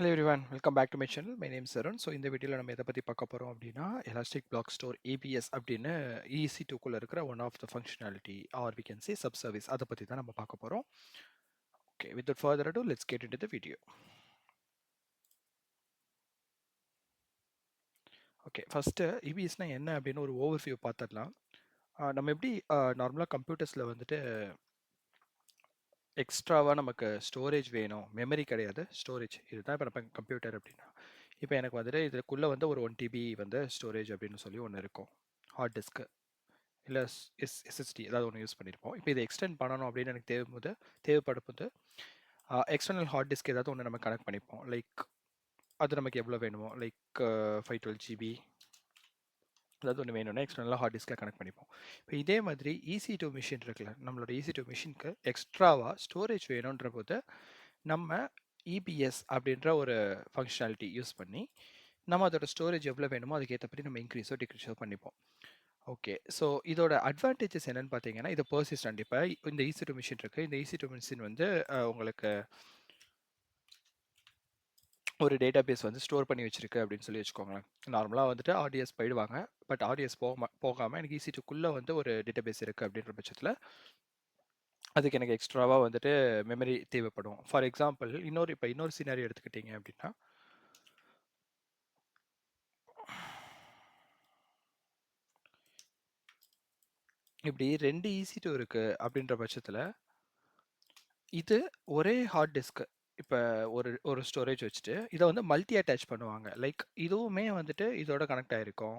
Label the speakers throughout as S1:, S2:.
S1: Hello everyone, welcome back to my channel. My name is Arun. So இந்த வீடியோவில் நம்ம எதை பற்றி பார்க்க போகிறோம் அப்படின்னா எலாஸ்டிக் பிளாக் ஸ்டோர் ஏபிஎஸ் அப்படின்னு EC2குள்ளே இருக்கிற one of the functionality or we can say sub service அதை பற்றி தான் நம்ம பார்க்க போகிறோம். Okay, without further ado let's get into the video. Okay, first EBSனா என்ன அப்படின்னு ஒரு ஓவர்வியூ பார்த்துடலாம். நம்ம எப்படி நார்மலாக கம்ப்யூட்டர்ஸில் வந்துட்டு எக்ஸ்ட்ராவாக நமக்கு ஸ்டோரேஜ் வேணும், மெமரி கிடையாது ஸ்டோரேஜ், இதுதான் இப்போ நம்ம கம்ப்யூட்டர் அப்படின்னா. இப்போ எனக்கு வந்துட்டு இதுக்குள்ளே வந்து ஒரு 1 TB வந்து ஸ்டோரேஜ் அப்படின்னு சொல்லி ஒன்று இருக்கும், ஹார்ட் டிஸ்க்கு இல்லை எஸ்எஸ்டி ஏதாவது ஒன்று யூஸ் பண்ணியிருப்போம். இப்போ இதை எக்ஸ்டெண்ட் பண்ணணும் அப்படின்னு எனக்கு தேவைப்படும் போது எக்ஸ்டர்னல் ஹார்ட் டிஸ்க் ஏதாவது ஒன்று நம்ம கனெக்ட் பண்ணிப்போம். லைக் அது நமக்கு எவ்வளோ வேணுமோ, லைக் 512 GB ஏதாவது ஒன்று வேணும்னா எக்ஸ்டர்னலாக ஹார்ட் டிஸ்கில் கனெக்ட் பண்ணிப்போம். இப்போ இதே மாதிரி EC2 மிஷின் இருக்குல்ல, நம்மளோட EC2 மிஷினுக்கு எக்ஸ்ட்ராவாக ஸ்டோரேஜ் வேணுன்ற போது நம்ம EBS அப்படின்ற ஒரு ஃபங்க்ஷனாலிட்டி யூஸ் பண்ணி நம்ம அதோட ஸ்டோரேஜ் எவ்வளோ வேணுமோ அதுக்கேற்றபடி நம்ம இன்க்ரீஸோ டிக்ரீஸோ பண்ணிப்போம். ஓகே, ஸோ இதோட அட்வான்டேஜஸ் என்னன்னு பார்த்தீங்கன்னா, இது பர்சிஸ்டன்ட். இப்போ இந்த EC2 மிஷின் இருக்குது, இந்த EC2 மிஷின் வந்து உங்களுக்கு ஒரு டேட்டா பேஸ் வந்து ஸ்டோர் பண்ணி வச்சிருக்கு அப்படின்னு சொல்லி வச்சுக்கோங்களேன். நார்மலாக வந்துட்டு ஆர்டிஎஸ் போயிடுவாங்க, பட் ஆர்டிஎஸ் போகாமல் எனக்கு EC2குள்ளே வந்து ஒரு டேட்டா பேஸ் இருக்குது அப்படின்ற பட்சத்தில் அதுக்கு எனக்கு எக்ஸ்ட்ராவாக வந்துட்டு மெமரி தேவைப்படும். ஃபார் எக்ஸாம்பிள் இன்னொரு சினாரியோ எடுத்துக்கிட்டீங்க அப்படின்னா, இப்படி 2 EC2 இருக்குது அப்படின்ற பட்சத்தில் இது ஒரே ஹார்ட் டிஸ்க்கு. இப்போ ஒரு ஒரு ஸ்டோரேஜ் வச்சுட்டு இதை வந்து மல்டி அட்டாச் பண்ணுவாங்க. லைக் இதுவுமே வந்துட்டு இதோட கனெக்ட் ஆகிருக்கும்,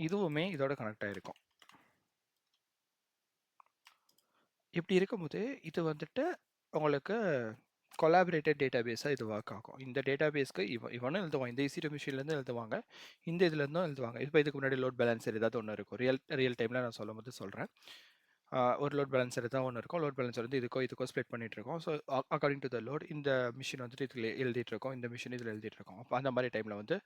S1: இதுவுமே இதோட கனெக்ட் ஆகிருக்கும். இப்படி இருக்கும்போது இது வந்துட்டு உங்களுக்கு கொலாபரேட்டட் டேட்டா பேஸாக இது ஒர்க் ஆகும். இந்த டேட்டா பேஸ்க்கு இவனும் எழுதுவான், இந்த EC2 மிஷின்லேருந்து எழுதுவாங்க, இந்த இதுலேருந்தும் எழுதுவாங்க. இப்போ இதுக்கு முன்னாடி லோட் பேலன்சர் ஏதாவது ஒன்று இருக்கும். ரியல் டைமில் நான் சொல்லும் போது சொல்கிறேன். ஒரு லோட் பேலன்சர் தான் ஒன்று இருக்கும். லோட் பேலன்சர் வந்து இதுக்கோ ஸ்ப்ளிட் பண்ணிட்டு இருக்கோம். So according to the load இந்த மிஷின் வந்துட்டு இதில் எழுதிட்டு இருக்கோம், இந்த மிஷின் இதில் எழுதிட்டு இருக்கோம். அப்போ அந்த மாதிரி டைமில் வந்து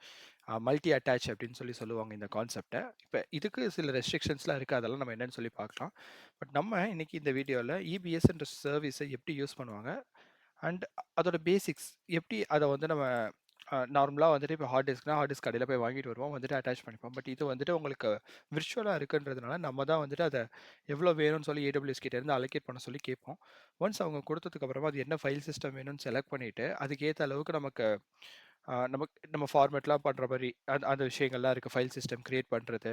S1: மல்டி அட்டாச் அப்படின்னு சொல்லுவாங்க இந்த கான்செப்டை. இப்போ இதுக்கு சில ரெஸ்ட்ரிக்ஷன்ஸ்லாம் இருக்குது, அதெல்லாம் நம்ம என்னன்னு சொல்லி பார்க்கலாம். பட் நம்ம இன்னைக்கு இந்த வீடியோவில் EBSன்ற சர்வீஸை எப்படி யூஸ் பண்ணுவாங்க அண்ட் அதோட பேசிக்ஸ் எப்படி அதை வந்து நம்ம நார்மலாக வந்துட்டு இப்போ ஹார்ட் டிஸ்க் கடையில் போய் வாங்கிட்டு வருவோம், வந்துட்டு அட்டாச் பண்ணிப்போம். பட் இது வந்துட்டு உங்களுக்கு விர்ச்சுவலாக இருக்குன்றதுனால நம்ம தான் வந்துட்டு அதை எவ்வளோ வேணும்னு சொல்லி AWS கிட்ட இருந்து அலோகேட் பண்ண சொல்லி கேட்போம். ஒன்ஸ் அவங்க கொடுத்ததுக்கு அப்புறமா அது என்ன ஃபைல் சிஸ்டம் வேணும்னு செலக்ட் பண்ணிவிட்டு அதுக்கேற்ற அளவுக்கு நமக்கு நம்ம ஃபார்மேட்லாம் பண்ணுற மாதிரி அந்த விஷயங்கள்லாம் இருக்குது. ஃபைல் சிஸ்டம் க்ரியேட் பண்ணுறது,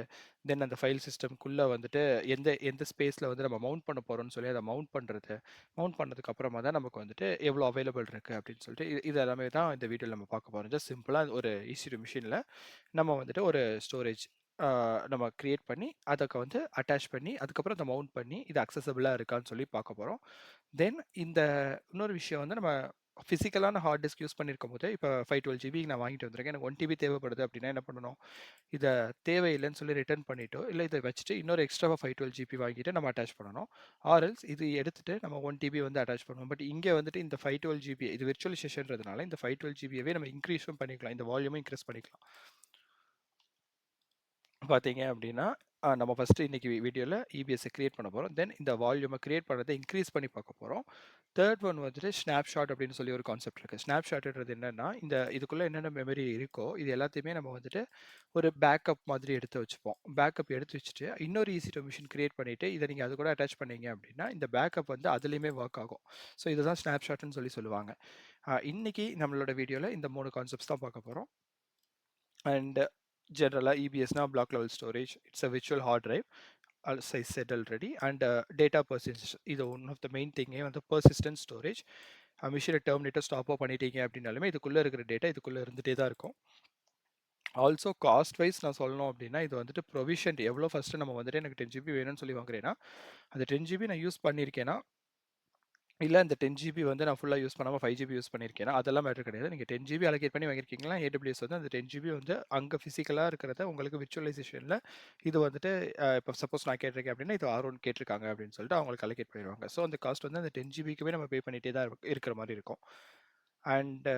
S1: தென் அந்த ஃபைல் சிஸ்டம்குள்ளே வந்துட்டு எந்த எந்த ஸ்பேஸில் வந்து நம்ம மவுண்ட் பண்ண போகிறோம்னு சொல்லி அதை மவுண்ட் பண்ணதுக்கு அப்புறமா தான் நமக்கு வந்துட்டு எவ்வளோ அவைலபிள் இருக்குது அப்படின்னு சொல்லிட்டு இது எல்லாமே தான் இந்த வீடியோவில் நம்ம பார்க்க போகிறோம். ஜஸ்ட் சிம்பிளாக ஒரு EC2 மிஷினில் நம்ம வந்துட்டு ஒரு ஸ்டோரேஜ் நம்ம க்ரியேட் பண்ணி அதுக்கு வந்து அட்டாச் பண்ணி அதுக்கப்புறம் அதை மவுண்ட் பண்ணி இது அக்சசபிளாக இருக்கான்னு சொல்லி பார்க்க போகிறோம். தென் இந்த இன்னொரு விஷயம் வந்து நம்ம ஃபிசிக்கலான ஹார்ட் டிஸ்க் யூஸ் பண்ணியிருக்கும் போது இப்போ 512 GB நான் வாங்கிட்டு வந்திருக்கேன், எனக்கு 1 TB தேவைப்படுது அப்படின்னா என்ன பண்ணணும், இதை தேவையில்லைன்னு சொல்லி ரிட்டர்ன் பண்ணிட்டோ இல்லை இதை வச்சுட்டு இன்னொரு எக்ஸ்ட்ராவாக 512 GB வாங்கிட்டு நம்ம அட்டாச் பண்ணணும். ஆர்எல்ஸ் இது எடுத்துட்டு நம்ம 1 TB வந்து அட்டாச் பண்ணுவோம். பட் இங்கே வந்துட்டு இந்த 512 GB இது விர்ச்சுவலைசேஷன்றதுனால இந்த 512 GB நம்ம இன்க்ரீஸும் பண்ணிக்கலாம், இந்த வால்யூமும் இன்க்ரீஸ் பண்ணிக்கலாம். பார்த்தீங்க அப்படின்னா நம்ம ஃபஸ்ட்டு இன்றைக்கி வீடியோவில் EBSஐ க்ரியேட் பண்ண போகிறோம். தென் இந்த வால்யூமை க்ரியேட் பண்ணுறதை இன்க்ரீஸ் பண்ணி பார்க்க போகிறோம். தேர்ட் ஒன் வந்துட்டு ஸ்னாப்ஷாட் அப்படின்னு சொல்லி ஒரு கான்செப்ட் இருக்குது. ஸ்னாப்ஷாட்ன்றது என்னென்னா, இதுக்குள்ளே என்னென்ன மெமரி இருக்கோ இது எல்லாத்தையுமே நம்ம வந்துட்டு ஒரு பேக்கப் மாதிரி எடுத்து வச்சுப்போம். பேக்கப் எடுத்து வச்சுட்டு இன்னொரு EC2 மிஷின் க்ரியேட் பண்ணிவிட்டு இதை நீங்கள் அது கூட அட்டாச் பண்ணீங்க அப்படின்னா இந்த பேக்கப் வந்து அதுலேயுமே ஒர்க் ஆகும். ஸோ இதுதான் ஸ்னாப்ஷாட்னு சொல்லுவாங்க. இன்றைக்கி நம்மளோட வீடியோவில் இந்த 3 கான்செப்ட்ஸ் தான் பார்க்க போகிறோம். And generally EBSனா block level storage, it's a virtual hard drive as I said already, and data persistence இது one of the main thing வந்து persistent storage. மிஷினை டெர்மினேட்டர் ஸ்டாப்போ பண்ணிட்டீங்க அப்படின்னாலுமே இதுக்குள்ளே இருக்கிற டேட்டா இதுக்குள்ளே இருந்துகிட்டே தான் இருக்கும். ஆல்சோ காஸ்ட் வைஸ் நான் சொல்லணும் அப்படின்னா இது வந்துட்டு ப்ரொவிஷன் எவ்வளோ ஃபஸ்ட்டு நம்ம வந்துட்டு எனக்கு 10 GB வேணும்னு சொல்லி வாங்குறேன்னா அந்த 10 GB நான் யூஸ் பண்ணியிருக்கேன்னா இல்லை இந்த 10 GB வந்து நான் ஃபுல்லாக யூஸ் பண்ணாமல் 5 GB யூஸ் பண்ணியிருக்கேன்னா அதெல்லாம் மேட்டர் கிடையாது. நீங்கள் 10 GB அலோகேட் பண்ணி வாங்கியிருக்கீங்களா, AWS வந்து அந்த 10 GB வந்து அங்கே ஃபிசிக்கலாக இருக்கிறத உங்களுக்கு விர்ச்சுவலைசேஷனில் இது வந்துட்டு இப்போ சப்போஸ் நான் கேட்டிருக்கேன் அப்படின்னா இது R1 கேட்டிருக்காங்க அப்படின்னு சொல்லிட்டு அவங்களுக்கு அலோகேட் பண்ணிடுவாங்க. ஸோ அந்த காஸ்ட் வந்து அந்த 10 GB நம்ம பே பண்ணிகிட்டே தான் இருக்கிற மாதிரி இருக்கும். அண்ட்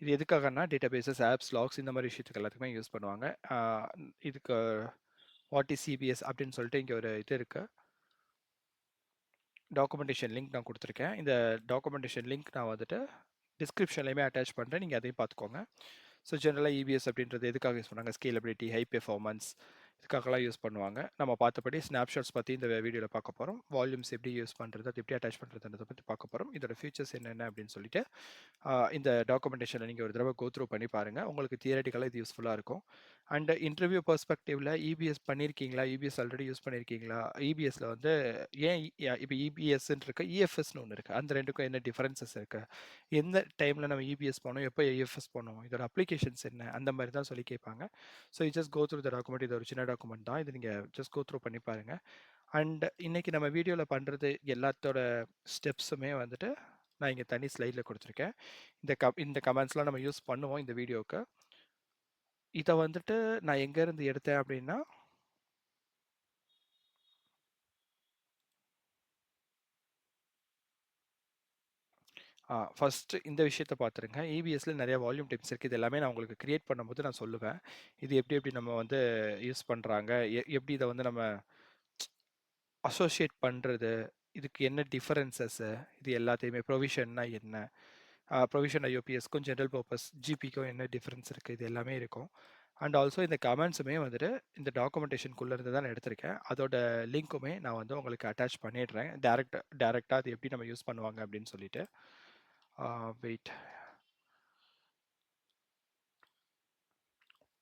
S1: இது எதுக்காகனா டேட்டாபேஸஸ், ஆப்ஸ், லாக்ஸ் இந்த மாதிரி விஷயத்துக்கு எல்லாத்துக்குமே யூஸ் பண்ணுவாங்க. இதுக்கு வாட் இஸ் CBS அப்படின்னு சொல்லிட்டு இங்கே ஒரு இது இருக்குது, டாக்குமெண்டேஷன் லிங்க் நான் கொடுத்துருக்கேன். இந்த டாக்குமெண்டேஷன் லிங்க் நான் வந்துட்டு டிஸ்கிரிப்ஷன்லையுமே அட்டாச் பண்ணுறேன், நீங்கள் அதையும் பார்த்துக்கோங்க. ஸோ ஜென்ரலாக இபிஎஸ் அப்படின்றது எதுக்காக யூஸ் பண்ணாங்க? ஸ்கேலபிலிட்டி, ஹை பெர்ஃபார்மன்ஸ், இதுக்காகலாம் யூஸ் பண்ணுவாங்க. நம்ம பார்த்தபடி ஸ்னாப்ஷாட்ஸ் பற்றி இந்த வீடியோவில் பார்க்க போகிறோம். வால்யூம்ஸ் எப்படி யூஸ் பண்ணுறது, அது எப்படி அட்டாச் பண்ணுறதுன்றதை பற்றி பார்க்க போகிறோம். இதோட ஃபீச்சர்ஸ் என்னென்ன அப்படின்னு சொல்லிட்டு இந்த டாக்குமெண்டேஷனை நீங்கள் ஒரு தடவை கோ த்ரூ பண்ணி பாருங்கள். உங்களுக்கு தியரட்டிக்கலாக இது யூஸ்ஃபுல்லாக இருக்கும். அண்ட் இன்டர்வியூ பெர்ஸ்பெக்டிவில் இபிஎஸ் பண்ணியிருக்கீங்களா, இபிஎஸ் ஆல்ரெடி யூஸ் பண்ணியிருக்கீங்களா, இபிஎஸ்ல வந்து ஏன் இப்போ இபிஎஸ்ன்னு இருக்கு, இஎஃப்எஸ்ன்னு ஒன்று இருக்குது, அந்த ரெண்டுக்கும் என்ன டிஃபரன்சஸ் இருக்குது, எந்த டைமில் நம்ம இபிஎஸ் போனோம், எப்போ இஎஃப்எஸ் போனோம், இதோட அப்ளிகேஷன்ஸ் என்ன, அந்த மாதிரி தான் சொல்லி கேட்பாங்க. So just go through the document. இது ஒரு சின்ன டாக்குமெண்ட் தான், இது நீங்கள் ஜஸ்ட் கோ த்ரூ பண்ணி பாருங்கள். அண்ட் இன்னைக்கு நம்ம வீடியோவில் பண்ணுறது எல்லாத்தோட ஸ்டெப்ஸுமே வந்துட்டு நான் இங்கே தனி ஸ்லைடில் கொடுத்துருக்கேன். இந்த கமெண்ட்ஸ்லாம் நம்ம யூஸ் பண்ணுவோம் இந்த வீடியோவுக்கு. இதை வந்துட்டு நான் எங்கேருந்து எடுத்தேன் அப்படின்னா, ஃபஸ்ட்டு இந்த விஷயத்த பார்த்துருங்க. இபிஎஸ்ல நிறைய வால்யூம் டைப்ஸ் இருக்குது. இது எல்லாமே நான் உங்களுக்கு கிரியேட் பண்ணும்போது நான் சொல்லுவேன். இது எப்படி எப்படி நம்ம வந்து யூஸ் பண்ணுறாங்க, எப்படி இதை வந்து நம்ம அசோசியேட் பண்ணுறது, இதுக்கு என்ன டிஃபரன்சஸ்ஸு, இது எல்லாத்தையுமே ப்ரொவிஷன்னா என்ன, ப்ரொவிஷன் ஐஓபிஎஸ்க்கும் ஜென்ரல் பர்பஸ் ஜிபிக்கும் என்ன டிஃப்ரென்ஸ் இருக்குது, இது எல்லாமே இருக்கும். அண்ட் ஆல்சோ இந்த கமெண்ட்ஸுமே வந்துட்டு இந்த டாக்குமெண்டேஷனுக்குள்ளே இருந்து தான் நான் எடுத்திருக்கேன். அதோட லிங்க்குமே நான் வந்து உங்களுக்கு அட்டாச் பண்ணிடுறேன். டேரெக்டாக அது எப்படி நம்ம யூஸ் பண்ணுவாங்க அப்படின்னு சொல்லிட்டு. வெயிட்,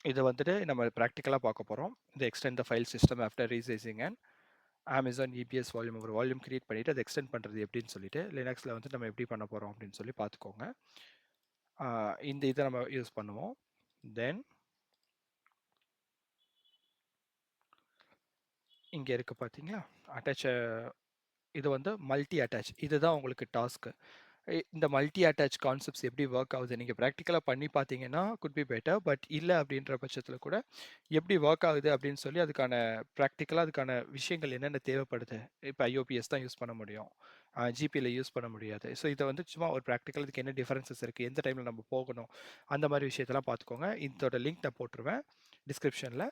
S1: இது வந்துட்டு நம்ம ப்ராக்டிக்கலாக பார்க்க போகிறோம். இந்த extend the file system after resizing and Amazon EPS volume ஒரு வால்யூம் கிரியேட் பண்ணிவிட்டு அதை எக்ஸ்டெண்ட் பண்ணுறது எப்படின்னு சொல்லிட்டு லினக்ஸில் வந்து நம்ம எப்படி பண்ண போகிறோம் அப்படின்னு சொல்லி பார்த்துக்கோங்க. இந்த இதை நம்ம யூஸ் பண்ணுவோம். தென் இங்கே இருக்குது பார்த்தீங்களா, அட்டாச். இது வந்து மல்டி அட்டாச், இதுதான் உங்களுக்கு டாஸ்க்கு. இந்த மல்டி அட்டாச் கான்செப்ட்ஸ் எப்படி ஒர்க் ஆகுது நீங்கள் ப்ராக்டிக்கலாக பண்ணி பார்த்தீங்கன்னா குட் பி பெட்டர். பட் இல்லை அப்படின்ற பட்சத்தில் கூட எப்படி ஒர்க் ஆகுது அப்படின்னு சொல்லி அதுக்கான ப்ராக்டிக்கலாக அதுக்கான விஷயங்கள் என்னென்ன தேவைப்படுது. இப்போ ஐஓபிஎஸ் தான் யூஸ் பண்ண முடியும், ஜிபியில் யூஸ் பண்ண முடியாது. ஸோ இதை வந்து சும்மா ஒரு ப்ராக்டிக்கல் இதுக்கு என்ன டிஃபரன்சஸ் இருக்குது, எந்த டைமில் நம்ம போகணும், அந்த மாதிரி விஷயத்தெல்லாம் பார்த்துக்கோங்க. இதோட லிங்க் நான் போட்டுருவேன் டிஸ்கிரிப்ஷனில்.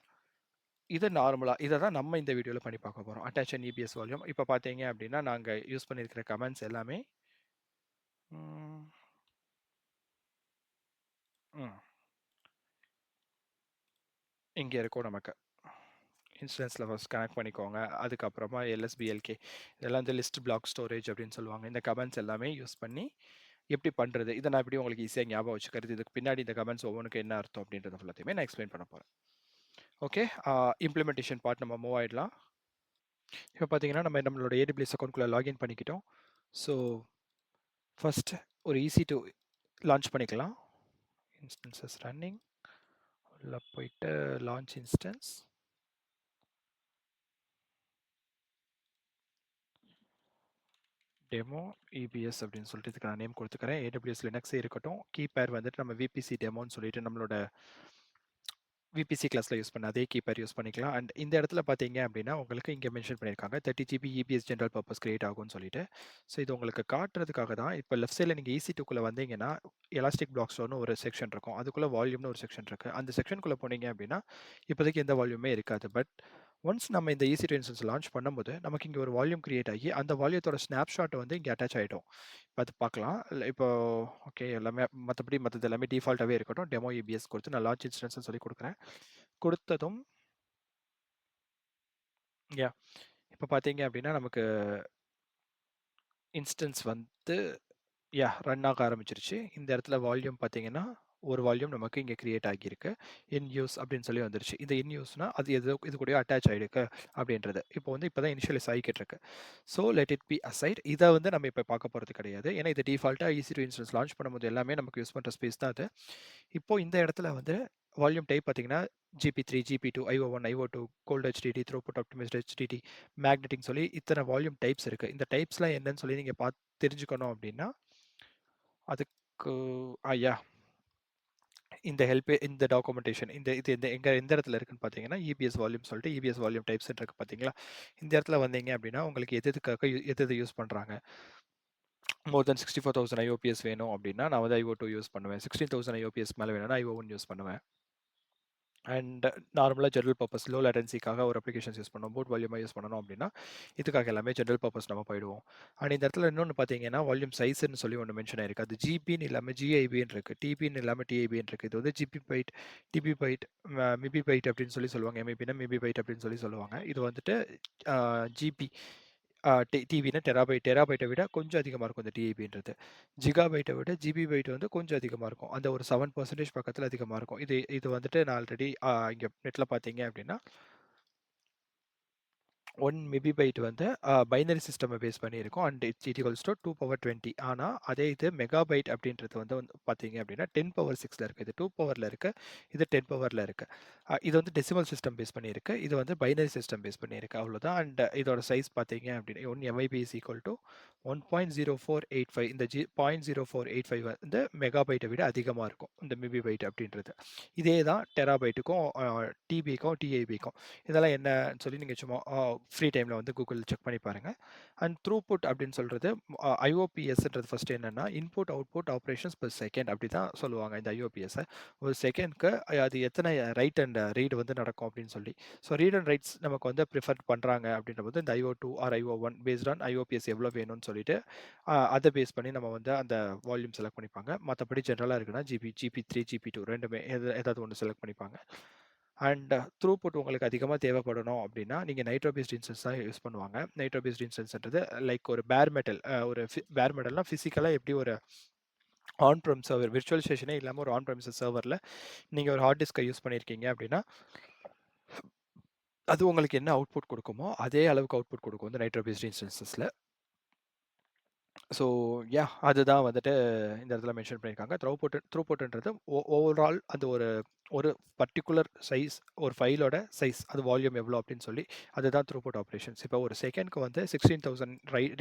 S1: இது நார்மலாக இதை தான் நம்ம இந்த வீடியோவில் பண்ணி பார்க்க போகிறோம். Attach and EPS volume. இப்போ பார்த்தீங்க அப்படின்னா நாங்கள் யூஸ் பண்ணியிருக்கிற கமெண்ட்ஸ் எல்லாமே இங்கே இருக்கும். நமக்கு இன்ஸ்டன்ஸில் ஃபஸ்ட் கனெக்ட் பண்ணிக்கோங்க. அதுக்கப்புறமா எல்எஸ்பிஎல்கே, இதெல்லாம் வந்து லிஸ்ட் பிளாக் ஸ்டோரேஜ் அப்படின்னு சொல்லுவாங்க. இந்த கமெண்ட்ஸ் எல்லாமே யூஸ் பண்ணி எப்படி பண்ணுறது, இதை நான் எப்படி உங்களுக்கு ஈஸியாக ஞாபகம் வச்சுக்கிறது, இதுக்கு பின்னாடி இந்த கமெண்ட்ஸ் ஒவ்வொன்றுக்கு என்ன அர்த்தம் அப்படின்றத ஃபுல்லாத்தையுமே நான் எக்ஸ்பிளைன் பண்ண போகிறேன். ஓகே, இம்ப்ளிமெண்டேஷன் பார்ட் நம்ம மூவ் ஆகிடலாம். இப்போ பார்த்தீங்கன்னா நம்ம நம்மளோட ஏடபிள்யூஎஸ் அக்கௌண்ட்குள்ளே லாகின் பண்ணிக்கிட்டோம். ஸோ ஃபஸ்ட் ஒரு EC2 லான்ச் பண்ணிக்கலாம். இன்ஸ்டன்சஸ் ரன்னிங், உள்ள போயிட்டு லான்ச் இன்ஸ்டன்ஸ், டெமோ இபிஎஸ் அப்படின்னு சொல்லிட்டு இதுக்கு நான் நேம் கொடுத்துக்கிறேன். ஏடபிள்யூஎஸ் லினக்ஸே இருக்கட்டும். கீபேர் வந்துட்டு நம்ம விபிசி டெமோன்னு சொல்லிட்டு நம்மளோட விபிசி கிளாஸில் யூஸ் பண்ண அதே கீபேர் யூஸ் பண்ணிக்கலாம். அண்ட் இந்த இடத்துல பார்த்தீங்க அப்படின்னா உங்களுக்கு இங்கே மென்ஷன் பண்ணியிருக்காங்க 30 GB EPS general purpose create ஆகும்னு சொல்லிட்டு. ஸோ இது உங்களுக்கு காட்டுறதுக்காக தான். இப்போ லெஃப்ட் சைடில் நீங்கள் EC2க்குள்ளே வந்தீங்கன்னா எலாஸ்டிக் பிளாக் ஸ்டோர்னு ஒரு செக்ஷன் இருக்கும், அதுக்குள்ளே வால்யூம்னு ஒரு செக்ஷன் இருக்குது. அந்த செக்ஷனுக்குள்ளே போனீங்க அப்படின்னா இப்போதைக்கு எந்த வால்யூமே இருக்காது. பட் ஒன்ஸ் நம்ம இந்த EC2 இன்ஸ்டன்ஸ் லான்ச் பண்ணும்போது நமக்கு இங்கே ஒரு வால்யூம் கிரியேட் ஆகி அந்த வால்யூத்தோட ஸ்னாப்ஷாட் வந்து இங்கே அட்டாச் ஆகிடும். இப்போ அது பார்க்கலாம். இப்போ ஓகே, எல்லாமே மற்றபடி மற்றது எல்லாமே டிஃபால்ட்டாகவே இருக்கட்டும். டெமோ இபிஎஸ் கொடுத்து நான் லான்ச் இன்ஸ்டன்ஸ்னு சொல்லி கொடுக்குறேன். கொடுத்ததும் யா இப்போ பார்த்தீங்க அப்படின்னா நமக்கு இன்ஸ்டன்ஸ் வந்து ரன் ஆக ஆரம்பிச்சிருச்சு. இந்த இடத்துல வால்யூம் பார்த்தீங்கன்னா ஒரு வால்யூம் நமக்கு இங்கே கிரியேட் ஆகியிருக்கு. இன் யூஸ் அப்படின்னு சொல்லி வந்துருச்சு. இந்த இன் யூஸ்னா அது இது கூட அட்டாச் ஆகிருக்கு அப்படின்றது. இப்போ வந்து இப்போ தான் இனிஷியலைஸ் ஆகிக்கிட்டு இருக்கு. So let it be aside. இதை வந்து நம்ம இப்போ பார்க்க போகிறது கிடையாது. ஏன்னா இது டிஃபால்ட்டாக EC2 இன்ஸ்டன்ஸ் லான்ச் பண்ணும்போது எல்லாமே நமக்கு யூஸ் பண்ணுற ஸ்பேஸ் தான் அது. இப்போ இந்த இடத்துல வந்து வால்யூம் டைப் பார்த்தீங்கன்னா GP3, GP2, IO1, IO2, cold HDD, throughput optimised HDD, மேக்னெட்டிங் சொல்லி இத்தனை வால்யூம் டைப்ஸ் இருக்குது. இந்த டைப்ஸ்லாம் என்னன்னு சொல்லி நீங்கள் பார்த்து தெரிஞ்சுக்கணும் அப்படின்னா அதுக்கு இந்த ஹெல்ப், இந்த டாக்குமெண்டேஷன், இது எந்த இடத்துல இருக்குன்னு பார்த்தீங்கன்னா இபிஎஸ் வால்யூம் சொல்லிட்டு இபிஎஸ் வால்யூம் டைப்ஸ் இருக்கு பார்த்தீங்களா. இந்த இடத்துல வந்தீங்க அப்படின்னா உங்களுக்கு எதுக்காக எது யூஸ் பண்ணுறாங்க. மோர் தென் 64,000 IOPS வேணும் அப்படின்னா நான் வந்து IO2 யூஸ் பண்ணுவேன். 16,000 IOPS மேலே வேணும்னா IO1 யூஸ் பண்ணுவேன். அண்ட் நார்மலா ஜெனரல் பர்ப்பஸ் லோ லேட்டன்சிக்காக ஒரு அப்ளிகேஷன்ஸ் யூஸ் பண்ணணும், பூட் வால்யூமா யூஸ் பண்ணணும் அப்படின்னா, இதுக்காக எல்லாமே ஜெனரல் பர்ப்பஸ் நம்ம போயிடுவோம். அண்ட் இந்த இடத்துல இன்னொன்னு பார்த்தீங்கன்னா, வால்யூம் சைஸ்ன்னு சொல்லி ஒண்ணு மென்ஷன் ஆயிருக்கு. அது ஜிபின்னு இல்லாம ஜிஐபின்னு இருக்கு. டிபின்னு இல்லாம டிஐபின்னு இருக்கு. இது வந்து GB byte, TB byte, MiB byte அப்படின்னு சொல்லி சொல்லுவாங்க. எம்ஐபின்னா மிபி பைட் அப்படின்னு சொல்லி சொல்லுவாங்க. இது வந்துட்டு ஜிபி டிபின்னா டெராபைட். டெராபைட்டை விட கொஞ்சம் அதிகமா இருக்கும் இந்த டிஐபின்றது. ஜிகாபைட்டை விட ஜிபி பைட் வந்து கொஞ்சம் அதிகமா இருக்கும். அந்த ஒரு 7% பக்கத்துல அதிகமா இருக்கும். இது இது வந்துட்டு நான் ஆல்ரெடி இங்க நெட்ல பார்த்தீங்க அப்படின்னா 1 MB வந்து பைனரி சிஸ்டம பேஸ் பண்ணி இருக்கும். And it's equals to 2 power 20. ஆனா, அதே இது மெகாபைட் அப்படின்றது வந்து பார்த்தீங்க அப்படின்னா 10 பவர் 6ல இருக்கு. இது 2 பவர்ல இருக்கு. இது 10 பவர்ல இருக்கு. இது வந்து டெசிமல் சிஸ்டம் பேஸ் பண்ணியிருக்கு. இது வந்து பைனரி சிஸ்டம் பேஸ் பண்ணியிருக்கு. அவ்வளோதான். அண்ட் இதோட சைஸ் பார்த்தீங்க அப்படின்னா 1 MIB இஸ் ஈக்குவல் டூ 1.0485. இந்த 0.0485 வந்து மெகாபைட்டை விட அதிகமா இருக்கும். இந்த மிபி பைட் அப்படின்றது. இதே தான் டெராபைட்டுக்கும், டிபிக்கும், டிஐபிக்கும். இதெல்லாம் என்னன்னு சொல்லி நீங்க சும்மா ஃப்ரீ டைம்ல வந்து கூகுள் செக் பண்ணி பாருங்க. அண்ட் த்ரூபுட் அப்படின்னு சொல்றது ஐஓபிஎஸ்ன்றது ஃபர்ஸ்ட் என்னன்னா input output operations per second அப்படி தான் சொல்லுவாங்க இந்த ஐஓபிஎஸ். ஒரு செகண்ட்க்கு அது எத்தனை ரைட் அண்ட் ரீட் வந்து நடக்கும் அப்படின்னு சொல்லி. ஸோ ரீட் அண்ட் ரைட்ஸ் நமக்கு வந்து ப்ரிஃபர் பண்றாங்க அப்படின்றபோது இந்த IO2 R IO1 based on ஐஓபிஎஸ் எவ்வளோ வேணும்னு சொல்லிட்டு அதை பேஸ் பண்ணி நம்ம வந்து அந்த வால்யூம் செலக்ட் பண்ணிப்பாங்க. மற்றபடி ஜென்ரலாக இருக்குன்னா ஜிபி 3 ஜிபி 2 ரெண்டுமே ஏதாவது ஒன்று செலக்ட் பண்ணிப்பாங்க. அண்ட் த்ரூபுட் உங்களுக்கு அதிகமாக தேவைப்படணும் அப்படின்னா நீங்கள் நைட்ரோ பேஸ்ட் இன்ஸ்டன்ஸ் தான் யூஸ் பண்ணுவாங்க. நைட்ரோ பேஸ்ட் இன்ஸ்டன்ஸ்ன்றது லைக் ஒரு பேர் மெட்டல், ஒரு பேர் மெட்டல்னா ஃபிசிக்கலாக எப்படி ஒரு ஆன் ப்ரெம் சர்வர் விர்ச்சுவலைசேஷனே இல்லாமல் ஒரு ஆன் ப்ரெமிசஸ் சர்வரில் நீங்கள் ஒரு ஹார்ட் டிஸ்கை யூஸ் பண்ணியிருக்கீங்க அப்படின்னா அது உங்களுக்கு என்ன அவுட்புட் கொடுக்குமோ அதே அளவுக்கு அவுட்புட் கொடுக்கும் இந்த நைட்ரோ பேஸ்ட் இன்ஸ்டன்சஸில். ஸோ அதுதான் வந்துட்டு இந்த இடத்துல மென்ஷன் பண்ணியிருக்காங்க. த்ரூபுட்ன்றது ஓவரால் அந்த ஒரு ஒரு பர்ட்டிகுலர் சைஸ், ஒரு ஃபைலோட சைஸ், அது வால்யூம் எவ்வளோ அப்படின்னு சொல்லி அதுதான் த்ரூபுட் ஆப்ரேஷன்ஸ். இப்போ ஒரு செகண்ட்க்கு வந்து 16,000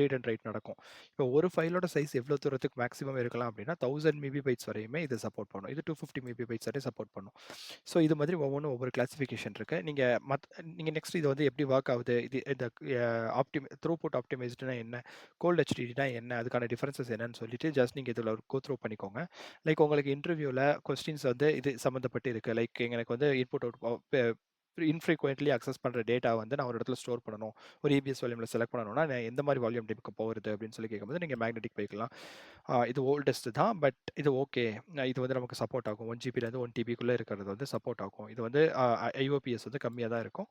S1: ரீட் அண்ட் ரைட் நடக்கும். இப்போ ஒரு ஃபைலோட சைஸ் எவ்வளோ தூரத்துக்கு மேக்ஸிமம் இருக்கலாம் அப்படின்னா 1000 MB பைட்ஸ் வரையுமே இது சப்போர்ட் பண்ணும். இது 250 MB பைட்ஸ் வரை சப்போர்ட் பண்ணும். ஸோ இது மாதிரி ஒவ்வொன்றும் ஒவ்வொரு கிளாசிஃபிகேஷன் இருக்கு. நீங்கள் நெக்ஸ்ட் இது வந்து எப்படி ஒர்க் ஆகுது, இது இந்த த்ரூபுட் ஆப்டிமைஸ்டுனா என்ன, கோல்ட் ஹெச்டிடினா என்ன, அதுக்கான டிஃபரன்சஸ் என்னன்னு சொல்லிட்டு ஜஸ்ட் நீங்கள் இதில் ஒரு கோ த்ரூ பண்ணிக்கோங்க. லைக் உங்களுக்கு இன்டர்வியூவில் கொஸ்டின்ஸ் வந்து இது சம்மந்தப்பட்டு இருக்குது. லைக் எனக்கு வந்து இன்புட் அவுட் இன்ஃப்ரீக்வெண்ட்லி அக்சஸ் பண்ணுற டேட்டா வந்து நான் ஒரு இடத்துல ஸ்டோர் பண்ணணும், ஒரு EBS வால்யூமில் செலக்ட் பண்ணணும்னா நான் எந்த மாதிரி வால்யூம் டைப்புக்கு போகிறது அப்படின்னு சொல்லி கேட்கும்போது நீங்கள் மேக்னெட்டிக் போய்க்கலாம். இது ஓல்டஸ்ட் தான், பட் இது ஓகே. இது வந்து நமக்கு சப்போர்ட் ஆகும். 1 ஜிபிலேருந்து 1 டிபிக்குள்ளே இருக்கிறது வந்து சப்போர்ட் ஆகும். இது வந்து ஐஓபிஎஸ் வந்து கம்மியாக தான் இருக்கும்.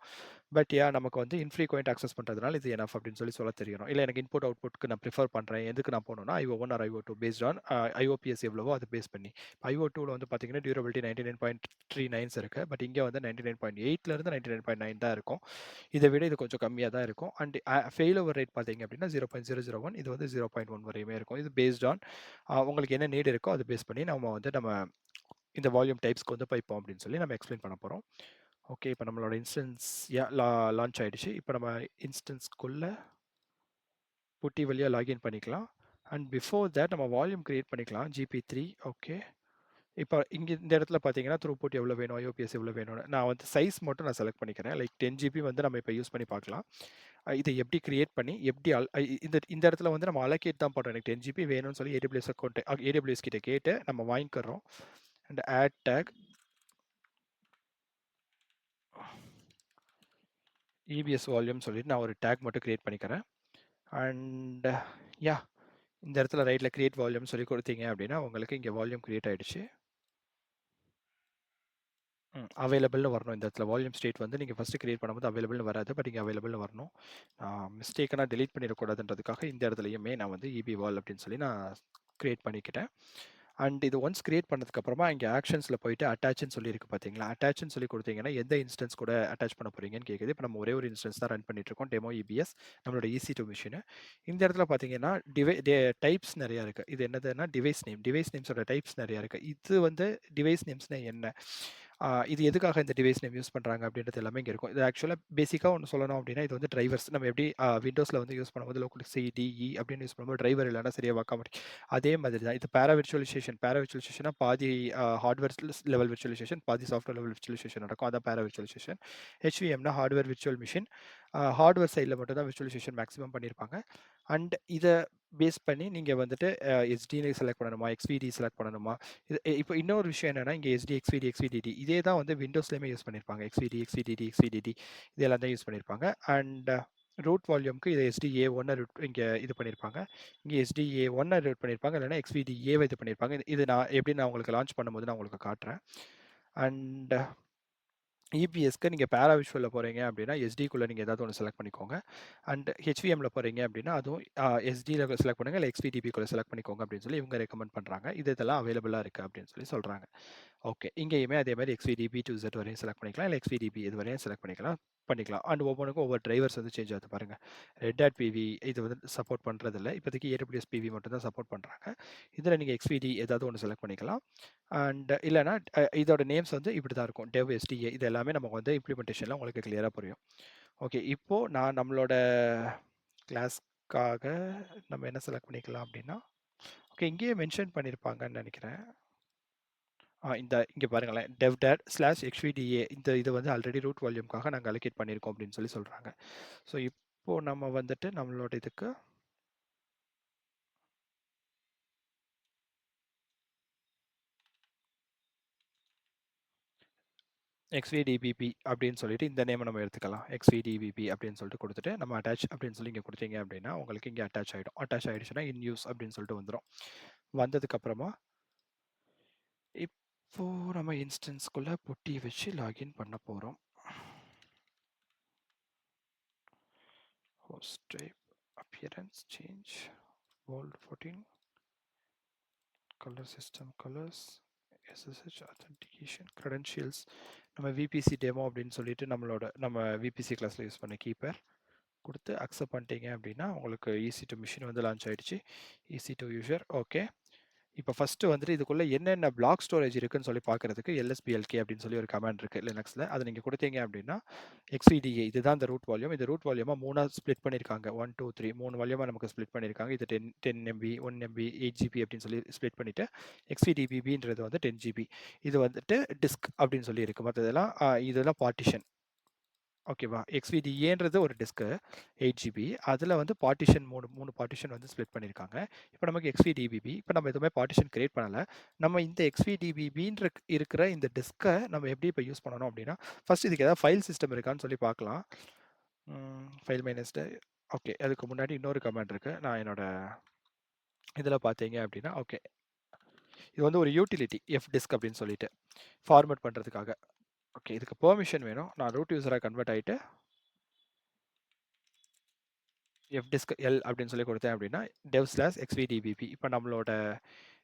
S1: பட் நமக்கு வந்து இன்ஃப்ரீக்வெண்ட் அக்சஸ் பண்ணுறதுனால இது எனஃப் அப்படின்னு சொல்லி சொல்ல தெரியணும். இல்லை எனக்கு இன்புட் அவுட்புட்க்கு நான் ப்ரிஃபர் பண்ணுறேன், எதுக்கு நான் போகணும்னா IO1 R IO2 based on ஐஓபிஎஸ் எவ்வளவோ அதை பேஸ் பண்ணி. IO2ல வந்து பார்த்தீங்கன்னா டியூரபிலிட்டி 99.39 இருக்கு. பட் இங்கே வந்து 99.8லேருந்து 99.9 தான் இருக்கும். இதை விட இது கொஞ்சம் கம்மியாக தான் இருக்கும். அண்ட் ஃபெயில் ஓவர் ரேட் பார்த்தீங்க அப்படின்னா 0.001, இது வந்து 0.1 வரையுமே இருக்கும். இது பேஸ்ட் ஆன் உங்களுக்கு என்ன நீட் இருக்கோ அதை பேஸ் பண்ணி நம்ம இந்த வால்யூம் டைப்ஸ்க்கு வந்து போய்ப்போம் அப்படின்னு சொல்லி நம்ம எக்ஸ்பிளைன் பண்ண போகிறோம். ஓகே, இப்போ நம்மளோட இன்ஸ்டன்ஸ் லான்ச் ஆயிடுச்சு. இப்போ நம்ம இன்ஸ்டன்ஸ்க்குள்ள புட்டி வழியாக லாகின் பண்ணிக்கலாம். அண்ட் பிஃபோர் தட் நம்ம வால்யூம் கிரியேட் பண்ணிக்கலாம் GP3. ஓகே, இப்போ இங்கே இந்த இடத்துல பார்த்தீங்கன்னா த்ரூபுட் எவ்வளோ வேணும், ஐஓபிஎஸ் எவ்வளோ வேணும்னு நான் வந்து சைஸ் மட்டும் நான் செலக்ட் பண்ணிக்கிறேன். லைக் 10 GB வந்து நம்ம இப்போ யூஸ் பண்ணி பார்க்கலாம். இதை எப்படி கிரியேட் பண்ணி எப்படி இந்த இந்த இடத்துல வந்து நம்ம அலோகேட் தான் பண்ணுறோம். எனக்கு 10 GB வேணும்னு சொல்லி AWS அக்கௌண்ட் AWS கிட்ட கேட்டு நம்ம வாங்கிக்கிறோம். And add tag EBS volume சொல்லிட்டு நான் ஒரு டேக் மட்டும் கிரியேட் பண்ணிக்கிறேன். அண்ட் யா இந்த இடத்துல ரைட்டில் கிரியேட் வால்யூம் சொல்லி கொடுத்தீங்க அப்படின்னா உங்களுக்கு இங்கே வால்யூம் கிரியேட் ஆகிடுச்சு. அவைலபிள்னு வரணும். இந்த இடத்துல வால்யூம் ஸ்டேட் வந்து நீங்கள் ஃபஸ்ட்டு கிரியேட் பண்ணும்போது அவைலபிள்னு வராது. பட் இங்கே அவைலபிள்னு வரணும். மிஸ்டேக்காக டெலீட் பண்ணிடக்கூடாதுன்றதுக்காக இந்த இடத்துலையுமே நான் வந்து EB வால் அப்படின்னு சொல்லி நான் கிரியேட் பண்ணிக்கிட்டேன். அண்ட் இது ஒன்ஸ் கிரியேட் பண்ணதுக்கப்புறமா இங்கே ஆக்ஷன்ஸில் போயிட்டு அட்டாச்னு சொல்லியிருக்கு பார்த்தீங்களா, அட்டாச்னு சொல்லி கொடுத்தீங்கன்னா எந்த இன்ஸ்டன்ஸ் கூட அட்டாச் பண்ண போகிறீங்கன்னு கேட்குது. இப்போ நம்ம ஒரே ஒரு இன்ஸ்டன்ஸ் தான் ரன் பண்ணிட்டுருக்கோம், டெமோ EBS, நம்மளோட EC2 மிஷின். இந்த இடத்துல பார்த்தீங்கன்னா டைப்ஸ் நிறையா இருக்குது. இது என்னதுன்னா டிவைஸ் நேம். டிவைஸ் நேம்ஸோட டைப்ஸ் நிறையா இருக்குது. இது வந்து டிவைஸ் நேம்ஸ்னால் என்ன, இது எதுக்காக இந்த டிவைஸ் நேம் யூஸ் பண்ணுறாங்க அப்படின்றது எல்லாமே இங்கே இருக்கும். இது ஆக்சுவலாக பேசிக்காக ஒன்று சொல்லணும் அப்படின்னா இது வந்து டிரைவர்ஸ். நம்ம எப்படி விண்டோஸில் வந்து யூஸ் பண்ணும்போது லோக்கல் CDE அப்படின்னு யூஸ் பண்ணும்போது டிரைவர் இல்லைன்னா சரியாக பார்க்க முடியும். அதே மாதிரி தான் இது பேரா விர்ச்சுவலைசேஷனா பாதி ஹார்ட்வேர் லெவல் விர்ச்சுவலைசேஷன், பாதி சாஃப்ட்வேர் லெவல் விர்ச்சுவலைசேஷன் நடக்கும். அதான் பேரா விர்ச்சுவலைசேஷன். HVMனா ஹார்ட்வேர் விர்ச்சுவல் மிஷின். ஹார்ட்வேர் சைடில் மட்டும் தான் விர்ச்சுவலைசேஷன் மேக்ஸிமம் பண்ணியிருப்பாங்க. அண்ட் இதை பேஸ் பண்ணி நீங்கள் வந்துட்டு எஸ்டின்னு செலக்ட் பண்ணணுமா, எக்ஸ்விடி செலக்ட் பண்ணணுமா. இது இப்போ இன்னொரு விஷயம் என்னன்னா, இங்கே எஸ்டி, எக்ஸ்விடி, எக்ஸ்விடிடி இதே தான் வந்து விண்டோஸ்லேயுமே யூஸ் பண்ணியிருப்பாங்க. எக்ஸ்விடி, எக்ஸ்விடிடி, எக்ஸ்விடிடி இது எல்லாம் தான் யூஸ் பண்ணியிருப்பாங்க. அண்ட் ரூட் வால்யூம்க்கு இது எஸ்டிஏ ஒன்று ரூட் இங்கே இது பண்ணியிருப்பாங்க. இங்கே எஸ்டிஏ ஒன்று ரூட் பண்ணியிருப்பாங்க, இல்லைன்னா எக்ஸ்விடிஏவை இது பண்ணியிருப்பாங்க. இது நான் எப்படி நான் உங்களுக்கு லான்ச் பண்ணும்போது நான் உங்களுக்கு காட்டுறேன். அண்ட் இபிஎஸ்க்கு நீங்கள் பேராவிஷுவலில் போகிறீங்க அப்படின்னா எஸ்டிக்குள்ளே நீங்கள் ஏதாவது ஒன்று செலக்ட் பண்ணிக்கோங்க. அண்ட் ஹெச்விஎம்மில் போகிறீங்க அப்படின்னா அதுவும் எஸ்டியில் செலக்ட் பண்ணுங்கள், இல்லை எக்ஸ்பிடிபிக்குள்ளே செலக்ட் பண்ணிக்கோங்க அப்படின்னு சொல்லி இவங்க ரெக்கமெண்ட் பண்ணுறாங்க. இதெல்லாம் அவைலபிளாக இருக்குது அப்படின்னு சொல்லி சொல்கிறாங்க. ஓகே, இங்கேயுமே அதே மாதிரி எக்ஸ்விடிபி டு Z வரையும் செலக்ட் பண்ணிக்கலாம், இல்லை எக்ஸ்விடிபி இது வரையும் செலக்ட் பண்ணிக்கலாம். அண்ட் ஒவ்வொன்றுக்கும் ஒவ்வொரு டிரைவர்ஸ் வந்து சேஞ்ச் ஆகுது பாருங்கள். ரெட் ஹேட் பிவி இது வந்து சப்போர்ட் பண்ணுறதில்ல, இப்போதைக்கு ஏடபிள்யூஎஸ் பிவி மட்டும் தான் சப்போர்ட் பண்ணுறாங்க. இதில் நீங்கள் எக்ஸ்விடி ஏதாவது ஒன்று செலக்ட் பண்ணிக்கலாம். அண்ட் இல்லைனா இதோட நேம்ஸ் வந்து இப்படி தான் இருக்கும், டெவ் எஸ்டிஏ இது எல்லாமே நமக்கு வந்து இம்ப்ளிமெண்டேஷனில் உங்களுக்கு கிளியராக புரியும். ஓகே, இப்போது நான் நம்மளோட கிளாஸ்க்காக நம்ம என்ன செலக்ட் பண்ணிக்கலாம் அப்படின்னா, ஓகே இங்கேயே மென்ஷன் பண்ணியிருப்பாங்கன்னு நினைக்கிறேன். இந்த இங்கே பாருங்களேன், டெவ்டேட் ஸ்லாஷ் எக்ஸ்விடிஏ இது வந்து ஆல்ரெடி ரூட் வால்யூம்காக நாங்கள் அலோகேட் பண்ணியிருக்கோம் அப்படின்னு சொல்லி சொல்கிறாங்க. ஸோ இப்போது நம்ம வந்துட்டு நம்மளோட இதுக்கு எக்ஸ்விடிபிபி அப்படின்னு சொல்லிட்டு இந்த நேமை நம்ம எடுத்துக்கலாம். எக்ஸ்விடிபிபி அப்படின்னு சொல்லிட்டு கொடுத்துட்டு நம்ம அட்டாச் அப்படின்னு சொல்லி இங்கே கொடுத்தீங்க அப்படின்னா உங்களுக்கு இங்கே அட்டாச் ஆகிடும். அட்டாச் ஆகிடுச்சுன்னா இன் யூஸ் அப்படின்னு சொல்லிட்டு வந்துடும். வந்ததுக்கப்புறமா இப்போது நம்ம இன்ஸ்டன்ஸ்குள்ளே பொட்டி வச்சு லாகின் பண்ண போகிறோம். Host type, appearance change, world 14, color system colors, SSH authentication, credentials, நம்ம VPC டெமோ அப்படின்னு சொல்லிட்டு நம்ம VPC கிளாஸில் யூஸ் பண்ண கீப்பர் கொடுத்து அக்செப்ட் பண்ணிட்டீங்க அப்படின்னா உங்களுக்கு EC2 மிஷின் வந்து லான்ச் ஆகிடுச்சு. EC2 user. ஓகே, இப்போ ஃபஸ்ட்டு வந்துட்டு இதுக்குள்ளே என்னென்ன பிளாக் ஸ்டோரேஜ் இருக்குன்னு சொல்லி பார்க்குறதுக்கு LSBLK அப்படின்னு சொல்லி ஒரு கமாண்ட் இருக்குது லினக்ஸில். அதை நீங்கள் கொடுத்தீங்க அப்படின்னா எக்ஸ்விடிஏ இதுதான் இந்த ரூட் வால்யூம். இந்த ரூட் வால்யூமாக 3ஆக ஸ்ப்ளிட் பண்ணியிருக்காங்க. 1 2 3 3 வால்யூமாக நமக்கு ஸ்ப்ளிட் பண்ணியிருக்காங்க. இது 10 MB 1 MB 8 GB அப்படின்னு சொல்லி ஸ்ப்ளிட் பண்ணிவிட்டு எக்ஸ்விடிபிபின்றது வந்து 10 GB. இது வந்துட்டு டிஸ்க் அப்படின்னு சொல்லி இருக்குது. மற்றதெல்லாம் இதெல்லாம் பார்ட்டிஷன். ஓகேவா, எக்ஸ்விடிஏன்றது ஒரு டிஸ்க்கு 8 GB. அதில் வந்து பார்ட்டிஷன் மூணு பார்ட்டிஷன் வந்து ஸ்ப்ளிட் பண்ணியிருக்காங்க. இப்போ நமக்கு எக்ஸ்விடிபிபி, இப்போ நம்ம எதுவுமே பார்ட்டிஷன் கிரியேட் பண்ணலை. நம்ம இந்த எக்ஸ்விடிபிபின்ற இருக்கிற இந்த டிஸ்க்கை நம்ம எப்படி இப்போ யூஸ் பண்ணணும் அப்படின்னா, ஃபஸ்ட் இதுக்கு ஏதாவது ஃபைல் சிஸ்டம் இருக்கான்னு சொல்லி பார்க்கலாம். ஃபைல் மைனஸ்டு. ஓகே, அதுக்கு முன்னாடி இன்னொரு கமெண்ட் இருக்குது. நான் என்னோட இதில் பார்த்தீங்க அப்படின்னா, ஓகே இது வந்து ஒரு யூட்டிலிட்டி எஃப் டிஸ்க் அப்படின்னு சொல்லிட்டு ஃபார்மேட் பண்ணுறதுக்காக. ஓகே, இதுக்கு பெர்மிஷன் வேணும். நான் ரூட் யூஸராக கன்வெர்ட் ஆகிட்டு fdisk L அப்படின்னு சொல்லி கொடுத்தேன் அப்படின்னா dev slash xvdbp. இப்போ நம்மளோட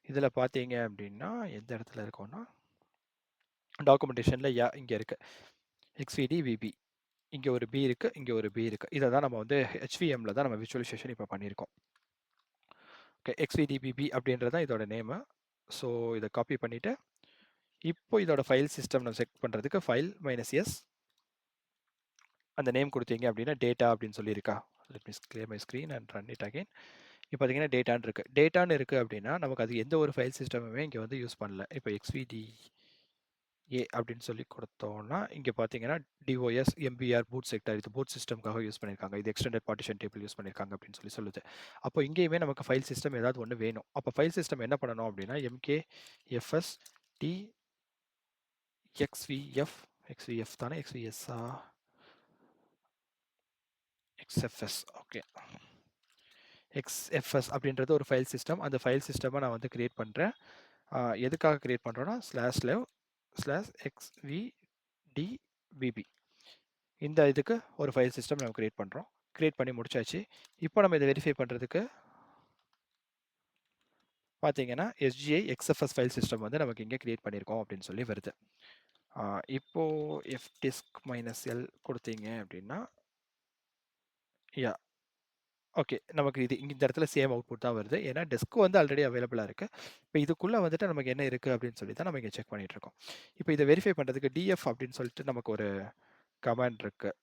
S1: இதில் பார்த்தீங்க அப்படின்னா எந்த இடத்துல இருக்கோன்னா டாக்குமெண்டேஷனில் இங்கே இருக்குது xvdbp. இங்கே ஒரு பி இருக்குது, இங்கே ஒரு பி இருக்குது. இதை தான் நம்ம வந்து HVMல தான் நம்ம விஜுவலைசேஷன் இப்போ பண்ணியிருக்கோம். ஓகே, xvdbp அப்படின்றது தான் இதோட நேமு. ஸோ இதை காப்பி பண்ணிவிட்டு இப்போ இதோட ஃபைல் சிஸ்டம் நம்ம செக் பண்ணுறதுக்கு ஃபைல் -s அந்த நேம் கொடுத்தீங்க அப்படின்னா டேட்டா அப்படின்னு சொல்லியிருக்கா. Let me clear my screen and run it again. இப்போ பார்த்தீங்கன்னா டேட்டான்னு இருக்குது. டேட்டான்னு இருக்குது அப்படின்னா நமக்கு அது எந்த ஒரு ஃபைல் சிஸ்டமுமே இங்கே வந்து யூஸ் பண்ணல. இப்போ xvda அப்படின்னு சொல்லி கொடுத்தோம்னா இங்கே பார்த்தீங்கன்னா டிஓஎஸ் எம்பிஆர் பூட் செக்டர் இது பூட் சிஸ்டம்காக யூஸ் பண்ணியிருக்காங்க. இது எக்ஸ்டெண்டட் பார்ட்டிஷன் டேபிள் யூஸ் பண்ணியிருக்காங்க அப்படின்னு சொல்லி சொல்லுது. அப்போ இங்கேயுமே நமக்கு ஃபைல் சிஸ்டம் ஏதாவது ஒன்று வேணும். அப்போ ஃபைல் சிஸ்டம் என்ன பண்ணணும் அப்படின்னா mkfs xvf தானே xvs xfs. ஓகே, XFS அப்படின்றது ஒரு ஃபைல் சிஸ்டம். அந்த ஃபைல் சிஸ்டமை நான் வந்து கிரியேட் பண்ணுறேன். எதுக்காக கிரியேட் பண்ணுறோன்னா /lev/xvdbb இந்த இதுக்கு ஒரு ஃபைல் சிஸ்டம் நம்ம கிரியேட் பண்ணுறோம். கிரியேட் பண்ணி முடிச்சாச்சு. இப்போ நம்ம இதை வெரிஃபை பண்ணுறதுக்கு பார்த்தீங்கன்னா SGI XFS ஃபைல் சிஸ்டம் வந்து நமக்கு இங்கே கிரியேட் பண்ணியிருக்கோம் அப்படின்னு சொல்லி வருது. இப்போது fdisk -l கொடுத்தீங்க அப்படின்னா யா ஓகே, நமக்கு இது இந்த இடத்துல சேம் அவுட்புட் தான் வருது. ஏன்னா டெஸ்க் வந்து ஆல்ரெடி அவைலபிளாக இருக்குது. இப்போ இதுக்குள்ளே வந்துட்டு நமக்கு என்ன இருக்குது அப்படின்னு சொல்லி தான் நம்ம இங்கே செக் பண்ணிகிட்ருக்கோம். இப்போ இதை வெரிஃபை பண்ணுறதுக்கு டிஎஃப் அப்படின்னு சொல்லிட்டு நமக்கு ஒரு கமாண்ட் இருக்குது.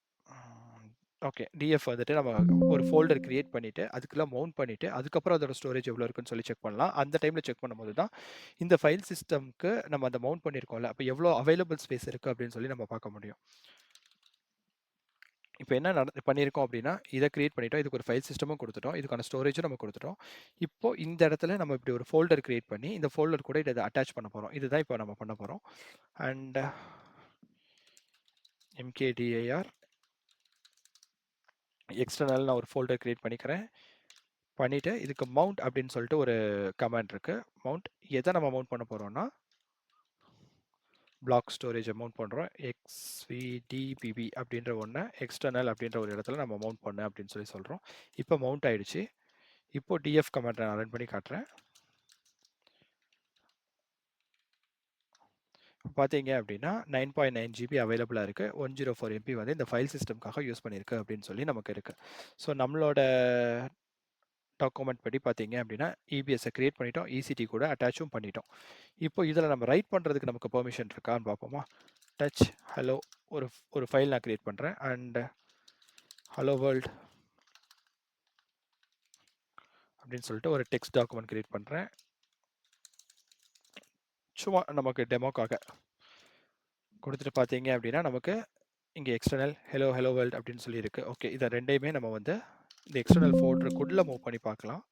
S1: ஓகே, டிஎஃப் வந்துட்டு நம்ம ஒரு ஃபோல்டர் கிரியேட் பண்ணிவிட்டு அதுக்குள்ளே மவுண்ட் பண்ணிவிட்டு அதுக்கப்புறம் அதோட ஸ்டோரேஜ் எவ்வளோ இருக்குன்னு சொல்லி செக் பண்ணலாம். அந்த டைமில் செக் பண்ணும்போது தான் இந்த ஃபைல் சிஸ்டம்க்கு நம்ம அந்த மவுண்ட் பண்ணியிருக்கோம்ல, அப்போ எவ்வளோ அவைலபிள் ஸ்பேஸ் இருக்குது அப்படின்னு சொல்லி நம்ம பார்க்க முடியும். இப்போ என்ன பண்ணியிருக்கோம் அப்படின்னா, இதை கிரியேட் பண்ணிட்டோம். இதுக்கு ஒரு ஃபைல் சிஸ்டமும் கொடுத்துட்டோம். இதுக்கான ஸ்டோரேஜும் நம்ம கொடுத்துட்டோம். இப்போ இந்த இடத்துல நம்ம இப்படி ஒரு ஃபோல்டர் கிரியேட் பண்ணி, இந்த ஃபோல்டர் கூட இதை அட்டாச் பண்ண போகிறோம். இதுதான் இப்போ நம்ம பண்ண போகிறோம். அண்ட் mkdir எக்ஸ்டர்னல் நான் ஒரு ஃபோல்டர் கிரியேட் பண்ணிக்கிறேன். பண்ணிவிட்டு இதுக்கு மவுண்ட் அப்படின்னு சொல்லிட்டு ஒரு கமாண்ட் இருக்குது. மவுண்ட் எதை நம்ம மவுண்ட் பண்ண போகிறோம்னா, பிளாக் ஸ்டோரேஜை மவுண்ட் பண்ணுறோம். xvdbb அப்படின்ற ஒன்று எக்ஸ்டர்னல் அப்படின்ற ஒரு இடத்துல நம்ம மவுண்ட் பண்ண அப்படின்னு சொல்கிறோம். இப்போ மவுண்ட் ஆயிடுச்சு. இப்போ df கமாண்ட் நான் ரன் பண்ணி காட்டுறேன். பார்த்தீங்க அப்படின்னா 9.9 ஜிபி அவைலபிளாக இருக்குது. 104 எம்பி வந்து இந்த ஃபைல் சிஸ்டம்காக யூஸ் பண்ணியிருக்கு அப்படின்னு சொல்லி நமக்கு இருக்குது. ஸோ நம்மளோட டாக்குமெண்ட் படி பார்த்தீங்க அப்படின்னா இபிஎஸ்ஸை கிரியேட் பண்ணிட்டோம். இசிடி கூட அட்டாச்சும் பண்ணிட்டோம். இப்போ இதில் நம்ம ரைட் பண்ணுறதுக்கு நமக்கு பெர்மிஷன் இருக்கான்னு பார்ப்போமா. டச் ஹலோ ஒரு ஒரு ஃபைல் நான் கிரியேட் பண்ணுறேன். அண்ட் ஹலோ வேர்ல்ட் அப்படின்னு சொல்லிட்டு ஒரு டெக்ஸ்ட் டாக்குமெண்ட் கிரியேட் பண்ணுறேன். சும்மா நமக்கு டெமோக்காக கொடுத்துட்டு பார்த்தீங்க அப்படின்னா நமக்கு இங்கே எக்ஸ்டர்னல் ஹலோ வேர்ல்ட் அப்படின்னு சொல்லியிருக்கு. ஓகே, இதை ரெண்டையுமே நம்ம வந்து இந்த எக்ஸ்டர்னல் ஃபோல்டருக்குள்ளே மூவ் பண்ணி பார்க்கலாம்.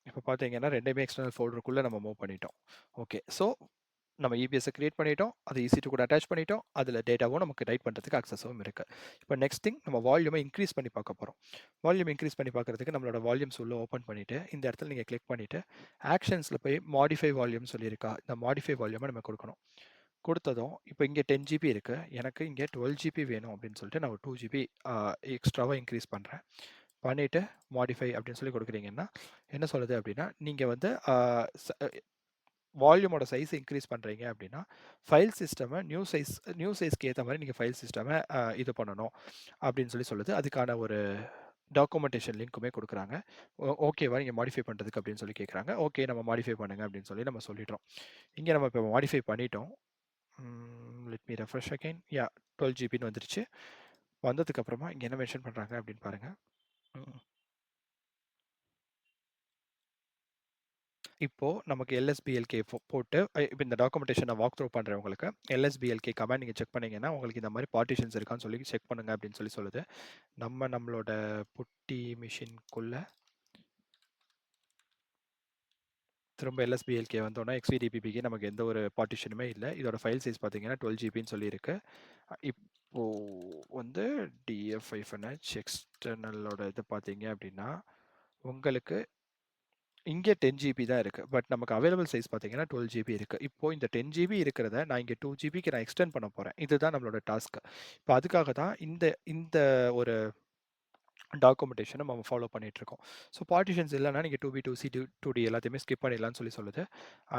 S1: இப்போ பார்த்தீங்கன்னா ரெண்டையுமே எக்ஸ்டர்னல் ஃபோல்டருக்குள்ளே நம்ம மூவ் பண்ணிட்டோம். ஓகே, ஸோ நம்ம இபிஎஸ்ஸை கிரியேட் பண்ணிட்டோம். அது ஈஸி2 கூட அட்டாச் பண்ணிட்டோம். அதில் டேட்டாவும் நமக்கு ரைட் பண்ணுறதுக்கு அக்சஸும் இருக்குது. இப்போ நெக்ஸ்ட் திங் நம்ம வால்யூமை இன்க்ரீஸ் பண்ணி பார்க்க போகிறோம். வால்யூம் இன்க்ரீஸ் பண்ணி பார்க்குறதுக்கு நம்மளோட வால்யூம்ஸ் உள்ள ஓப்பன் பண்ணிவிட்டு இந்த இடத்துல நீங்கள் கிளிக் பண்ணிவிட்டு ஆக்ஷன்ஸில் போய் மாடிஃபை வால்யூம் சொல்லியிருக்கா, இந்த மாடிஃபை வால்யூமை நம்ம கொடுக்கணும். கொடுத்ததும் இப்போ இங்கே 10 ஜிபி இருக்குது. எனக்கு இங்கே 12 ஜிபி வேணும் அப்படின்னு சொல்லிட்டு நான் ஒரு 2 ஜிபி எக்ஸ்ட்ராவாக இன்க்ரீஸ் பண்ணுறேன். பண்ணிவிட்டு மாடிஃபை அப்படின்னு சொல்லி கொடுக்குறீங்கன்னா என்ன சொல்லுது அப்படின்னா, நீங்கள் வந்து வால்யூமோட சைஸ் இன்க்ரீஸ் பண்ணுறீங்க அப்படின்னா ஃபைல் சிஸ்டமை நியூ சைஸ்க்கு ஏற்ற மாதிரி நீங்கள் ஃபைல் சிஸ்டமை இது பண்ணணும் அப்படின்னு சொல்லுது. அதுக்கான ஒரு டாக்குமெண்டேஷன் லிங்க்குமே கொடுக்குறாங்க. ஓகேவா நீங்கள் மாடிஃபை பண்ணுறதுக்கு அப்படின்னு சொல்லி கேட்குறாங்க. ஓகே, நம்ம மாடிஃபை பண்ணுங்க அப்படின்னு சொல்லி நம்ம சொல்லிடுறோம். இங்கே நம்ம இப்போ மாடிஃபை பண்ணிட்டோம். Let me refresh again. 12 ஜிபின்னு வந்துருச்சு. வந்ததுக்கப்புறமா இங்கே என்ன மென்ஷன் பண்ணுறாங்க அப்படின்னு பாருங்கள். இப்போது நமக்கு எல்எஸ்பிஎல்கே போட்டு இப்போ இந்த டாக்குமெண்டேஷன் நான் வாக் த்ரூ பண்ணுறேன் உங்களுக்கு. எல்எஸ்பிஎல்கே கமெண்ட் நீங்கள் செக் பண்ணிங்கன்னா உங்களுக்கு இந்த மாதிரி பார்ட்டிஷன்ஸ் இருக்கான்னு சொல்லி செக் பண்ணுங்க அப்படின்னு சொல்லுது. நம்மளோட புட்டி மிஷின்குள்ளே திரும்ப எல்எஸ்பிஎல்கே வந்தோன்னா எக்ஸ்விடிபிபிக்கு நமக்கு எந்த ஒரு பார்ட்டிஷனுமே இல்லை. இதோட ஃபைல் சைஸ் பார்த்தீங்கன்னா 12 ஜிபின்னு சொல்லியிருக்கு. இப்போது வந்து DF-H எக்ஸ்டர்னலோட இது பார்த்தீங்க அப்படின்னா உங்களுக்கு இங்கே 10 ஜிபி தான் இருக்குது. பட் நமக்கு அவைலபிள் சைஸ் பார்த்தீங்கன்னா 12 ஜிபி இருக்குது. இப்போது இந்த 10 ஜிபி இருக்கிறத நான் இங்கே 2 ஜிபிக்கு நான் எக்ஸ்டெண்ட் பண்ண போகிறேன். இதுதான் நம்மளோட டாஸ்க். இப்போ அதுக்காக தான் இந்த இந்த ஒரு டாக்குமெண்டேஷனை நம்ம ஃபாலோ பண்ணிகிட்ருக்கோம். ஸோ பார்ட்டிஷன்ஸ் இல்லைனா நீங்கள் 2B 2C 2D எல்லாத்தையுமே ஸ்கிப் பண்ணிடலாம்னு சொல்லுது.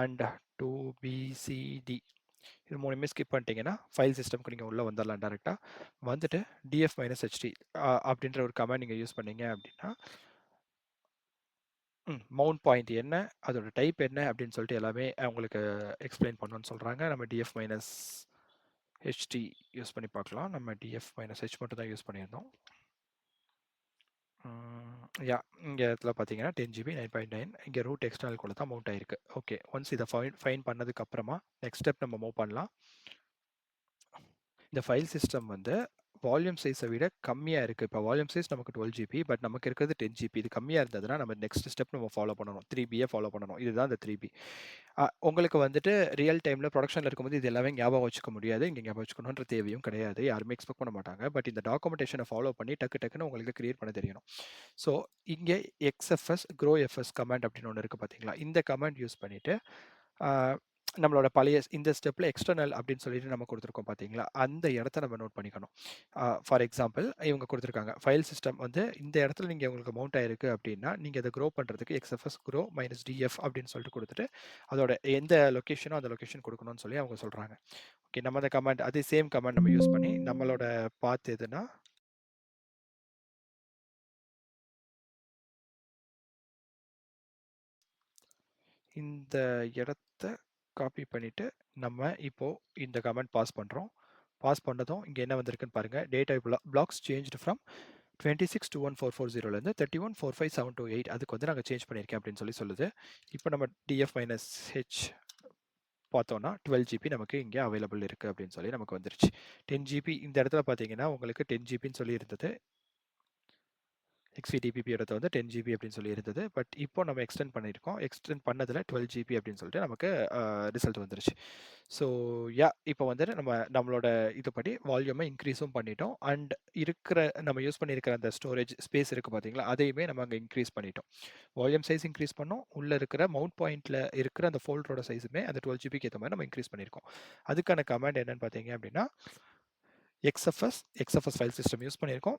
S1: அண்ட் 2BCD இது மூணுமே ஸ்கிப் பண்ணிட்டீங்கன்னா ஃபைல் சிஸ்டம்க்கு நீங்கள் உள்ளே வந்துடலாம் டேரெக்டாக. வந்துட்டு DF-HT அப்படின்ற ஒரு கமெண்ட் நீங்கள் யூஸ் பண்ணீங்க அப்படின்னா மவுண்ட் பாயிண்ட் என்ன, அதோட டைப் என்ன அப்படின்னு சொல்லிட்டு எல்லாமே உங்களுக்கு எக்ஸ்பிளைன் பண்ணணும்னு சொல்கிறாங்க. நம்ம DF-HT யூஸ் பண்ணி பார்க்கலாம். நம்ம DF-H மட்டும் தான் யூஸ் பண்ணியிருந்தோம். இங்கே இடத்துல பார்த்தீங்கன்னா 10 ஜிபி 9.9 இங்கே ரூட் எக்ஸ்டர்னல் தான் மவுண்ட் ஆயிருக்கு. ஓகே, ஒன்ஸ் இதை ஃபைன் பண்ணதுக்கப்புறமா நெக்ஸ்ட் ஸ்டெப் நம்ம மூவ் பண்ணலாம். இந்த ஃபைல் சிஸ்டம் வந்து வால்யூம் சைஸை விட கம்மியாக இருக்குது. இப்போ வால்யூம் சைஸ் நமக்கு 12 ஜிபி, பட் நமக்கு இருக்கிறது 10 ஜிபி. இது கம்மியாக இருந்ததுன்னா நம்ம நெக்ஸ்ட் ஸ்டெப் நம்ம ஃபாலோ பண்ணணும். 3பியை ஃபாலோ பண்ணணும். இதுதான் இந்த 3பி. உங்களுக்கு வந்துட்டு ரியல் டைமில் ப்ரொடக்ஷனில் இருக்கும்போது இது எல்லாமே ஞாபகம் வச்சுக்க முடியாது. இங்கே ஞாபகம் வச்சுக்கணுன்ற தேவையும் கிடையாது. யாருமே எக்ஸ்பெக்ட் பண்ண மாட்டாங்க. பட் இந்த டாக்குமெண்டேஷனை ஃபாலோ பண்ணி டக்குன்னு உங்களுக்கு கிரியேட் பண்ண தெரியணும். ஸோ இங்கே எக்ஸ்எஃப்எஸ் க்ரோஎஃப்எஸ் கமாண்ட் அப்படின்னு ஒன்று இருக்குது பார்த்தீங்களா, இந்த கமாண்ட் யூஸ் பண்ணிவிட்டு நம்மளோட பழைய இந்த ஸ்டெப்பில் எக்ஸ்டர்னல் அப்படின்னு சொல்லிட்டு நம்ம கொடுத்துருக்கோம் பார்த்தீங்களா, அந்த இடத்த நம்ம நோட் பண்ணிக்கணும். ஃபார் எக்ஸாம்பிள் இவங்க கொடுத்துருக்காங்க ஃபைல் சிஸ்டம் வந்து இந்த இடத்துல நீங்கள் உங்களுக்கு மவுண்ட் ஆயிருக்கு அப்படின்னா நீங்கள் அதை க்ரோ பண்ணுறதுக்கு எக்ஸ்எஃப்எஸ் க்ரோ -df அப்படின்னு சொல்லிட்டு கொடுத்துட்டு அதோட எந்த லொக்கேஷனோ அந்த லொக்கேஷன் கொடுக்கணும்னு சொல்லி அவங்க சொல்கிறாங்க. ஓகே, நம்ம அந்த கமாண்ட் அதே சேம் கமாண்ட் நம்ம யூஸ் பண்ணி நம்மளோட பாத் எதுனா இந்த இடத்த காப்பி பண்ணிவிட்டு நம்ம இப்போது இந்த கமெண்ட் பாஸ் பண்ணுறோம். பாஸ் பண்ணதும் இங்கே என்ன வந்திருக்குன்னு பாருங்கள். டேட்டா பிளாக்ஸ் சேஞ்ச்டு ஃப்ரம் 26 21 440 31 45 728 அதுக்கு வந்து நாங்கள் சேஞ்ச் பண்ணியிருக்கேன் அப்படின்னு சொல்லுது. இப்போ நம்ம டிஎஃப் மைனஸ் ஹெச் பார்த்தோம்னா 12 ஜிபி நமக்கு இங்கே அவைலபிள் இருக்குது அப்படின்னு சொல்லி நமக்கு வந்துருச்சு. 10 ஜிபி இந்த இடத்துல பார்த்தீங்கன்னா உங்களுக்கு 10 ஜிபின்னு சொல்லி இருந்தது. எக்ஸ்விடிபிபியோட வந்து 10 ஜிபி அப்படின்னு சொல்லி இருந்தது. பட் இப்போ நம்ம எக்ஸ்டெண்ட் பண்ணியிருக்கோம். எக்ஸ்டெண்ட் பண்ணதில் 12 ஜிபி அப்படின்னு சொல்லிட்டு நமக்கு ரிசல்ட் வந்துருச்சு. ஸோ இப்போ வந்து நம்மளோட இதுபடி வால்யூமை இன்க்ரீஸும் பண்ணிட்டோம். அண்ட் நம்ம யூஸ் பண்ணியிருக்கிற அந்த ஸ்டோரேஜ் ஸ்பேஸ் இருக்குது பார்த்தீங்களா, அதையுமே நம்ம அங்கே இன்க்ரீஸ் பண்ணிட்டோம். வால்யூம் சைஸ் இன்க்ரீஸ் பண்ணோம். உள்ளே இருக்கிற மவுண்ட் பாயிண்ட்டில் இருக்கிற அந்த ஃபோல்டரோட சைஸுமே அந்த 12 ஜிபிக்கு ஏற்ற மாதிரி நம்ம இன்க்ரீஸ் பண்ணியிருக்கோம். அதுக்கான கமாண்ட் என்னன்னு பார்த்தீங்க அப்படின்னா எக்ஸ்எஃப்எஸ் ஃபைல் சிஸ்டம் யூஸ் பண்ணியிருக்கோம்.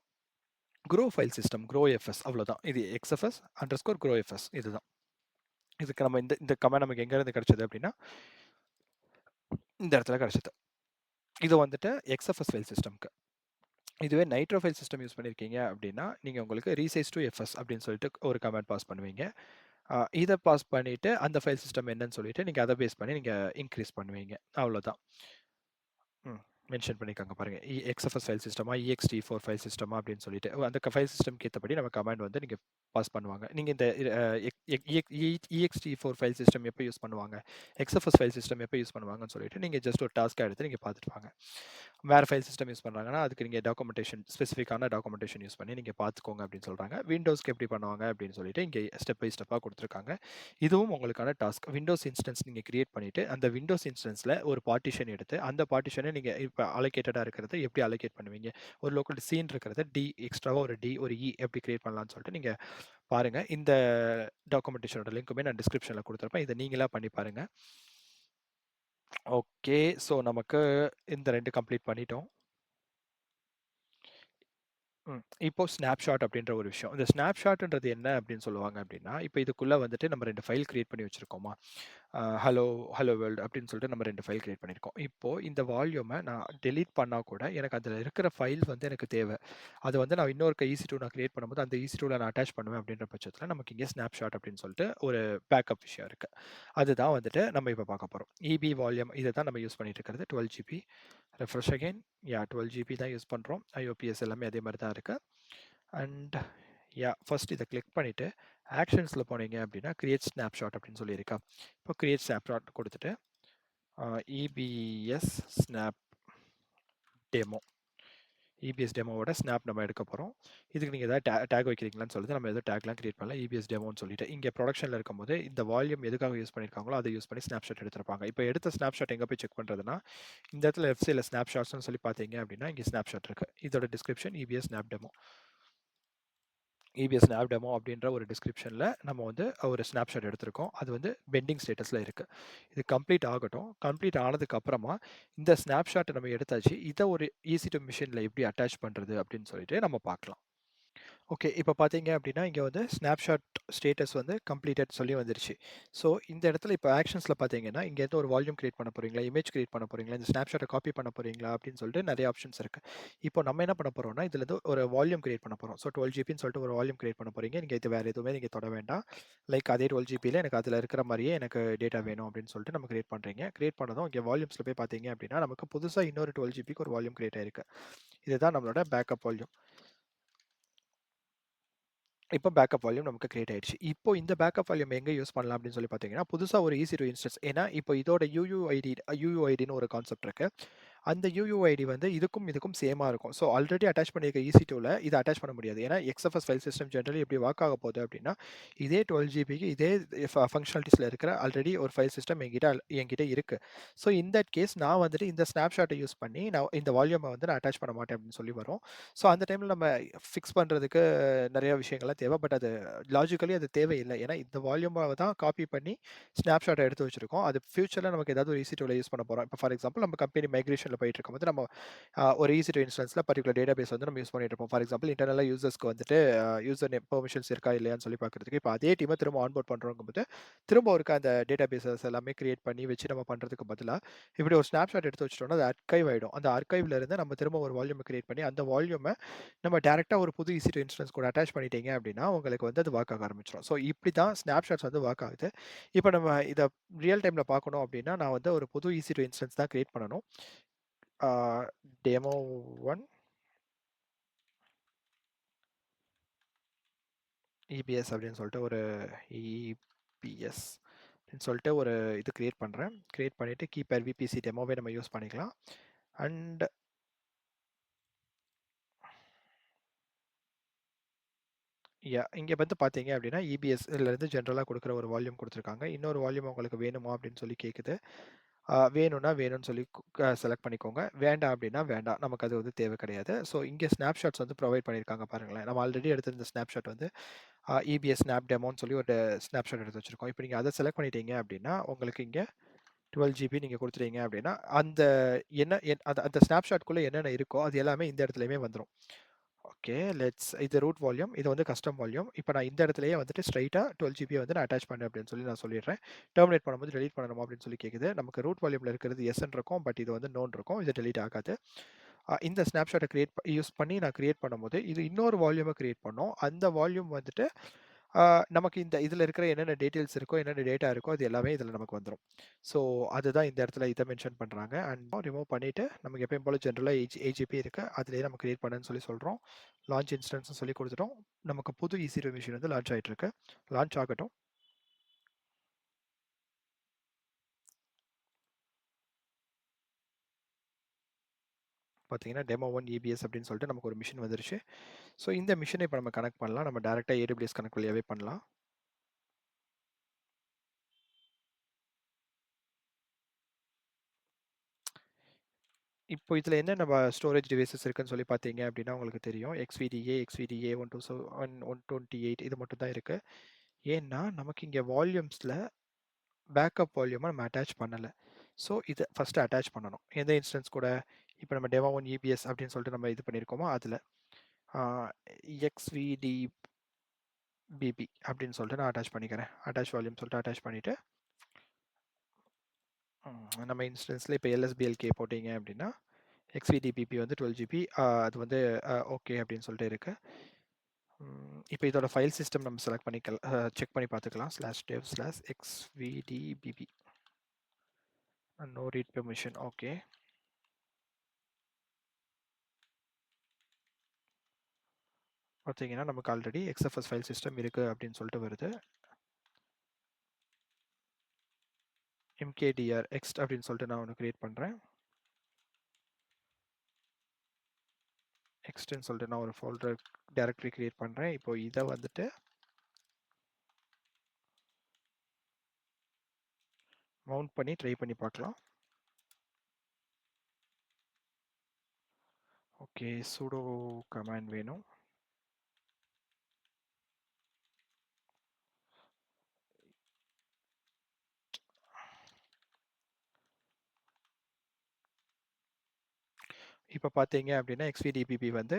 S1: க்ரோ ஃபைல் சிஸ்டம் க்ரோஎஃப்எஸ் அவ்வளோதான். இது எக்ஸ்எஃப்எஸ் அண்டர்ஸ்கோர் க்ரோஎஃப்எஸ் இதுதான். இதுக்கு நம்ம இந்த கமெண்ட் நமக்கு எங்கேருந்து கிடைச்சது அப்படின்னா இந்த இடத்துல கிடைச்சது. இது வந்துட்டு எக்ஸ்எஃப்எஸ் ஃபைல் சிஸ்டம்க்கு. இதுவே நைட்ரோ ஃபைல் சிஸ்டம் யூஸ் பண்ணியிருக்கீங்க அப்படின்னா நீங்கள் உங்களுக்கு ரீசைஸ் டு எஃப்எஸ் அப்படின்னு சொல்லிட்டு ஒரு கமெண்ட் பாஸ் பண்ணுவீங்க. இதை பாஸ் பண்ணிவிட்டு அந்த ஃபைல் சிஸ்டம் என்னன்னு சொல்லிட்டு நீங்கள் அதை பேஸ் பண்ணி நீங்கள் இன்க்ரீஸ் பண்ணுவீங்க. அவ்வளோதான். மென்ஷன் பண்ணியிருக்காங்க பாருங்கள். எக்ஸ்எஃப்எஸ் ஃபைல் சிஸ்டமா EXT4 ஃபைல் சிஸ்டமா அப்படின்னு சொல்லிட்டு அந்த ஃபைல் சிஸ்டம்க்கு ஏற்றபடி நம்ம கமாண்ட் வந்து நீங்கள் பாஸ் பண்ணுவாங்க. நீங்கள் இந்த EXT4 ஃபைல் சிஸ்டம் எப்போ யூஸ் பண்ணுவாங்க, எக்ஸ்எஃப்எஸ் ஃபைல் சிஸ்டம் எப்போ யூஸ் பண்ணுவாங்கன்னு சொல்லிட்டு நீங்கள் ஜஸ்ட் ஒரு டாஸ்க்காக எடுத்து நீங்கள் பார்த்துட்டு வாங்க. வேறு ஃபைல் சிஸ்டம் யூஸ் பண்ணுறாங்கன்னா அதுக்கு நீங்கள் டாக்குமெண்டேஷன் ஸ்பெசிஃபிக்கான டாக்குமெண்டேஷன் யூஸ் பண்ணி நீங்கள் பார்த்துக்கோங்க அப்படின்னு சொல்கிறாங்க. விண்டோஸ்க்கு எப்படி பண்ணுவாங்க அப்படின்னு சொல்லிட்டு இங்கே ஸ்டெப் பை ஸ்டெப்பாக கொடுத்துருக்காங்க. இதுவும் உங்களுக்கான டாஸ்க். விண்டோஸ் இன்ஸ்டன்ஸ் நீங்கள் கிரியேட் பண்ணிவிட்டு அந்த விண்டோஸ் இன்ஸ்டன்ஸில் ஒரு பார்ட்டிஷன் எடுத்து அந்த பார்ட்டிஷனை நீங்கள் இப்போ அலோகேட்டடாக இருக்கிறத எப்படி அலோகேட் பண்ணுவீங்க, ஒரு லோக்கல் சீன் இருக்கிறத எக்ஸ்ட்ராவாக ஒரு இ எப்படி கிரியேட் பண்ணலாம்னு சொல்லிட்டு நீங்கள் பாருங்கள். இந்த டாக்குமெண்டேஷனோட லிங்க்குமே நான் டிஸ்கிரிப்ஷனில் கொடுத்துருப்பேன். இதை நீங்களாக பண்ணி பாருங்கள். ஓகே, ஸோ நமக்கு இந்த 2 கம்ப்ளீட் பண்ணிட்டோம். இப்போ ஸ்னாப்ஷாட் அப்படின்ற ஒரு விஷயம். இந்த ஸ்னாப்ஷாட்ன்றது என்ன அப்படின்னு சொல்லுவாங்க அப்படின்னா, இப்போ இதுக்குள்ள வந்துட்டு நம்ம 2 ஃபைல் கிரியேட் பண்ணி வச்சிருக்கோமா? ஹலோ ஹலோ வேர்ல்ட் அப்படின்னு சொல்லிட்டு நம்ம 2 ஃபைல் கிரியேட் பண்ணியிருக்கோம். இப்போ இந்த வால்யூமை நான் டெலீட் பண்ணா கூட எனக்கு அதில் இருக்கிற ஃபைல் வந்து எனக்கு தேவை. அது வந்து நான் இன்னொரு EC2 நான் கிரியேட் பண்ணும்போது அந்த EC2ல நான் அட்டாச் பண்ணுவேன் அப்படின்ற பட்சத்தில் நமக்கு இங்கே ஸ்னாப்ஷாட் அப்படின்னு சொல்லிட்டு ஒரு பேக்கப் விஷயம் இருக்கு. அதுதான் வந்துட்டு நம்ம இப்போ பார்க்க போகிறோம். EB வால்யூம் இதை தான் நம்ம யூஸ் பண்ணிட்டு இருக்கிறது. 12 ஜிபி. Refresh again. 12 ஜிபி தான் யூஸ் பண்ணுறோம். IOPS எல்லாமே அதே மாதிரி தான் இருக்குது. அண்ட் ஃபர்ஸ்ட் இதை கிளிக் பண்ணிவிட்டு ஆக்ஷன்ஸில் போனீங்க அப்படின்னா கிரியேட் ஸ்னாப்ஷாட் அப்படின்னு சொல்லியிருக்கா. இப்போ கிரியேட் ஸ்னாப்ஷாட் கொடுத்துட்டு EBS ஸ்னாப் டெமோ EBS டெமோவோட ஸ்னாப் நம்ம எடுக்க போகிறோம். இதுக்கு நீங்கள் ஏதாவது டேக் வைக்கிறீங்களான்னு சொல்லிட்டு நம்ம எதாவது டேக்லாம் கிரியேட் பண்ணலாம். EBS டெமோன்னு சொல்லிட்டு இங்கே ப்ரொடக்ஷனில் இருக்கும்போது இந்த வால்யூம் எதுக்காக யூஸ் பண்ணியிருக்காங்களோ அதை யூஸ் பண்ணி ஸ்னாப்ஷாட் எடுத்திருப்பாங்க. இப்போ எடுத்த ஸ்னாப்ஷாட் எங்கே போய் செக் பண்ணுறதுன்னா இந்த இடத்துல லெஃப்ட் சைடில் ஸ்னாப்ஷாட்ஸ்னு சொல்லி பார்த்தீங்க அப்படின்னா இங்கே ஸ்னாப்ஷாட் இருக்குது. இதோட description EBS snap demo. EBS snap demo அப்படின்ற ஒரு டிஸ்கிரிப்ஷனில் நம்ம வந்து ஒரு ஸ்னாப்ஷாட் எடுத்திருக்கோம். அது வந்து பெண்டிங் ஸ்டேட்டஸில் இருக்குது. இது கம்ப்ளீட் ஆகட்டும். கம்ப்ளீட் ஆனதுக்கு அப்புறமா இந்த ஸ்னாப்ஷாட்டை நம்ம எடுத்தாச்சு. இதை ஒரு EC2 மிஷினில் எப்படி அட்டாச் பண்ணுறது அப்படின்னு சொல்லிட்டு நம்ம பார்க்கலாம். ஓகே, இப்போ பார்த்தீங்க அப்படின்னா இங்கே வந்து ஸ்னாப்ஷாட் ஸ்டேட்டஸ் வந்து கம்ப்ளீட்டட் சொல்லி வந்துருச்சு. ஸோ இந்த இடத்துல இப்போ ஆக்ஷன்ஸில் பார்த்தீங்கன்னா இங்கேருந்து ஒரு வால்யூம் கிரியேட் பண்ண போகிறீங்களா, இமேஜ் கிரியேட் பண்ண போகிறீங்களா, இந்த ஸ்னாப்ஷாட்டை காப்பி பண்ண போகிறீங்களா அப்படின்னு சொல்லிட்டு நிறைய ஆப்ஷன்ஸ் இருக்குது. இப்போ நம்ம என்ன பண்ண போகிறோம்னா இதுலேருந்து ஒரு வால்யூம் கிரியேட் பண்ண போகிறோம். ஸோ 12 ஜிபின்னு சொல்லிட்டு ஒரு வால்யூம் கிரியேட் பண்ண போகிறீங்க. நீங்கள் இது வேறு எதுவுமே நீங்கள் தொட வேண்டாம். லைக் அதே 12 ஜிபியில் எனக்கு அதில் இருக்கிற மாதிரியே எனக்கு டேட்டா வேணும் அப்படின்னு சொல்லிட்டு நம்ம கிரியேட் பண்ணுறீங்க. கிரியேட் பண்ணதும் இங்கே வால்யூம்ஸில் போய் பார்த்தீங்க அப்படின்னா நமக்கு புதுசாக இன்னொரு 12 ஜிபிக்கு ஒரு வால்யூம் கிரியேட் ஆயிருக்கு. இதுதான் நம்மளோட பேக்கப் வால்யூம். இப்போ பேக்கப் வால்யூம் நமக்கு கிரியேட் ஆயிடுச்சு. இப்போ இந்த பேக்கப் வால்யூம் எங்க யூஸ் பண்ணலாம் அப்படின்னு சொல்லி பார்த்தீங்கன்னா, புதுசா ஒரு EC2 இன்ஸ்டன்ஸ். ஏன்னா, இப்போ இதோட UUIDன்னு ஒரு கான்செப்ட் இருக்கு. அந்த UUID வந்து இதுக்கும் சேமா இருக்கும். ஸோ ஆல்ரெடி அட்டாச் பண்ணியிருக்க EC2ல இத அட்டாச் பண்ண முடியாது. ஏன்னா, XFS ஃபைல் சிஸ்டம் ஜெனரலி எப்படி ஒர்க் ஆக போகுது அப்படின்னா, இதே 12 ஜிபிக்கு இதே ஃபங்ஷனாலிட்டீஸ்ல இருக்கிற ஆல்ரெடி ஒரு ஃபைல் சிஸ்டம் என்கிட்ட இருக்கு. ஸோ இன் தட் கேஸ் நான் வந்துட்டு இந்த ஸ்னாப்ஷாட்டை யூஸ் பண்ணி நான் இந்த வால்யூமை வந்து நான் அட்டாச் பண்ண மாட்டேன் அப்படின்னு சொல்லி வரும். ஸோ அந்த டைம்ல நம்ம ஃபிக்ஸ் பண்றதுக்கு நிறைய விஷயங்கள்லாம் தேவை. பட் அது லாஜிக்கலி அது தேவையில்லை. ஏன்னா இந்த வால்யூமை தான் காப்பி பண்ணி ஸ்னாப்ஷாட்டை எடுத்து வச்சிருக்கோம். அது ஃபியூச்சர்ல நமக்கு ஏதாவது ஒரு EC2ல யூஸ் பண்ண போறோம். இப்போ ஃபார் எக்ஸாம்பிள் நம்ம கம்பெனி மைக்ரேஷன்ல போயிட்டு இருக்கும்போது நம்ம ஒரு EC2 இன்ஸ்டன்ஸ்ல பர்டிகுலர் டேட்டாபேஸ் வந்து நம்ம யூஸ் பண்ணிட்டு இருப்போம். ஃபார் எக்ஸாம்பிள் இன்டர்னலா யூசர்ஸ்க்கு வந்துட்டு யூசர் நேம் பெர்மிஷன்ஸ் இருக்கா இல்லையான்னு சொல்லி பார்க்கறதுக்கு இப்போ அதே டீமை திரும்ப ஆன்போர்ட் பண்றோங்கும்போது திரும்ப ஒருக்கா அந்த டேட்டாபேஸஸ் எல்லாமே கிரியேட் பண்ணி வச்சு நம்ம பண்றதுக்கு பதிலா இப்படி ஒரு ஸ்னாப்ஷாட் எடுத்து வச்சிட்டோம்னா அது அர்கைவ் ஆயிடும். அந்த அர்கைவ்ல இருந்து நம்ம திரும்ப ஒரு வால்யூம் கிரியேட் பண்ணி அந்த வால்யூமை நம்ம டைரக்டா ஒரு புது EC2 இன்ஸ்டன்ஸ் கூட அட்டாச் பண்ணிட்டீங்க அப்படின்னா உங்களுக்கு வந்து அது ஒர்க் ஆக ஆரம்பிச்சிடும். ஸோ இப்படி தான் ஸ்னாப்ஷாட்ஸ் வந்து ஒர்க் ஆகுது. இப்போ நம்ம இதை ரியல் டைம்ல பார்க்கணும் அப்படின்னா நான் வந்து ஒரு புது EC2 இன்ஸ்டன்ஸ் தான் கிரியேட் பண்ணணும். டெமோ 1 இபிஎஸ் அப்படின்னு சொல்லிட்டு ஒரு இபிஎஸ் அப்படின்னு சொல்லிட்டு ஒரு இது கிரியேட் பண்ணுறேன். கிரியேட் பண்ணிவிட்டு கீப்பர் விபிசி டெமோவே நம்ம யூஸ் பண்ணிக்கலாம். அண்ட் இங்கே வந்து பார்த்தீங்க அப்படின்னா இபிஎஸ்லேருந்து ஜென்ரலாக கொடுக்குற ஒரு வால்யூம் கொடுத்துருக்காங்க. இன்னொரு வால்யூம் உங்களுக்கு வேணுமா அப்படின்னு சொல்லி கேட்குது. வேணும்னா வேணும்னு சொல்லி செலக்ட் பண்ணிக்கோங்க. வேண்டாம் அப்படின்னா வேண்டாம். நமக்கு அது வந்து தேவை கிடையாது. ஸோ இங்கே ஸ்னாப்ஷாட்ஸ் வந்து ப்ரொவைட் பண்ணியிருக்காங்க பாருங்களேன். நம்ம ஆல்ரெடி எடுத்திருந்த ஸ்னாப்ஷாட் வந்து இபிஎஸ் ஸ்னாப் டெமோன்னு சொல்லி ஒரு ஸ்னாப்ஷாட் எடுத்து வச்சிருக்கோம். இப்போ நீங்கள் அதை செலக்ட் பண்ணிட்டீங்க அப்படின்னா உங்களுக்கு இங்கே 12 ஜிபி நீங்கள் கொடுத்துட்டீங்க அப்படின்னா அந்த அந்த ஸ்னாப்ஷாட்குள்ளே என்னென்ன இருக்கோ அது எல்லாமே இந்த இடத்துலையுமே வந்துடும். ஓகே, இது ரூட் வால்யூம். இது வந்து கஸ்டம் வால்யூம். இப்போ நான் இந்த இடத்துலயே வந்துட்டு ஸ்ட்ரைட்டா 12 ஜிபியை வந்து நான் அட்டாச் பண்ணேன் அப்படின்னு சொல்லி நான் சொல்லிடுறேன். டெர்மினேட் பண்ணும்போது டெலீட் பண்ணணுமா அப்படின்னு சொல்லி கேட்குது. நமக்கு ரூட் வால்யூம்ல இருக்கிறது எஸ்ன்னு இருக்கும். பட் இது வந்து நோன் இருக்கும். இது டெலீட் ஆகாது. இந்த ஸ்னாப்ஷாட்டை யூஸ் பண்ணி நான் கிரியேட் பண்ணும்போது இது இன்னொரு வால்யூமை கிரியேட் பண்ணோம். அந்த வால்யூம் வந்துட்டு நமக்கு இந்த இதில் இருக்கிற என்னென்ன டீட்டெயில்ஸ் இருக்கோ, என்னென்ன டேட்டா இருக்கோ அது எல்லாமே இதில் நமக்கு வந்துடும். ஸோ அதுதான் இந்த இடத்துல இதை மென்ஷன் பண்ணுறாங்க. அண்ட் ரிமூவ் பண்ணிவிட்டு நமக்கு எப்பயும் போல் ஜென்ரலாக ஏஜிபி இருக்குது. அதிலேயே நம்ம கிரியேட் பண்ணுன்னு சொல்லி சொல்கிறோம். லான்ச் இன்ஸ்டன்ஸ் சொல்லி கொடுத்துட்டோம். நமக்கு புது EC2 மிஷின் வந்து லான்ச் ஆகிட்டு இருக்கு. லான்ச் ஆகட்டும். பார்த்தீங்கன்னா டெமோ 1 EBS அப்படின்னு சொல்லிட்டு நமக்கு ஒரு மிஷின் வந்துருச்சு. ஸோ இந்த மிஷினை இப்போ நம்ம கனெக்ட் பண்ணலாம். நம்ம டேரெக்டாக AWS கனெக்ட் வழியாகவே பண்ணலாம். இப்போ இதில் என்னென்ன ஸ்டோரேஜ் டிவைசஸ் இருக்குன்னு சொல்லி பார்த்தீங்க அப்படின்னா உங்களுக்கு தெரியும். XVDA 127 128 இது மட்டும் தான் இருக்குது. ஏன்னா நமக்கு இங்கே வால்யூம்ஸில் பேக்கப் வால்யூமை நம்ம அட்டாச் பண்ணலை. ஸோ இதை ஃபஸ்ட்டு அட்டாச் பண்ணணும். எந்த இன்ஸ்டன்ஸ் கூட இப்போ நம்ம டெமோ 1 EBS அப்படின்னு சொல்லிட்டு நம்ம இது பண்ணியிருக்கோமோ அதில் XVDBP அப்படின்னு சொல்லிட்டு நான் அட்டாச் பண்ணிக்கிறேன். அட்டாச் வால்யூம் சொல்லிட்டு அட்டாச் பண்ணிவிட்டு நம்ம இன்ஸ்டன்ஸில் இப்போ LSBLK போட்டிங்க அப்படின்னா XVDBP வந்து 12 GB அது வந்து ஓகே அப்படின்னு சொல்லிட்டு இருக்கு. இப்போ இதோட ஃபைல் சிஸ்டம் நம்ம செலக்ட் பண்ணிக்கலாம், செக் பண்ணி பார்த்துக்கலாம். /dev/xvdbb no read permission. Okay, பார்த்தீங்கன்னா நமக்கு ஆல்ரெடி XFS ஃபைல் சிஸ்டம் இருக்குது அப்படின்னு சொல்லிட்டு வருது. mkdir ext அப்படின்னு சொல்லிட்டு நான் ஒன்று கிரியேட் பண்ணுறேன். எக்ஸ்ட்ன்னு சொல்லிட்டு நான் ஒரு ஃபோல்டர் டைரக்டரி கிரியேட் பண்ணுறேன். இப்போ இதை வந்துட்டு மவுண்ட் பண்ணி ட்ரை பண்ணி பார்க்கலாம். ஓகே, sudo கமாண்ட் வேணும். இப்போ பார்த்தீங்க அப்படின்னா XVDBP வந்து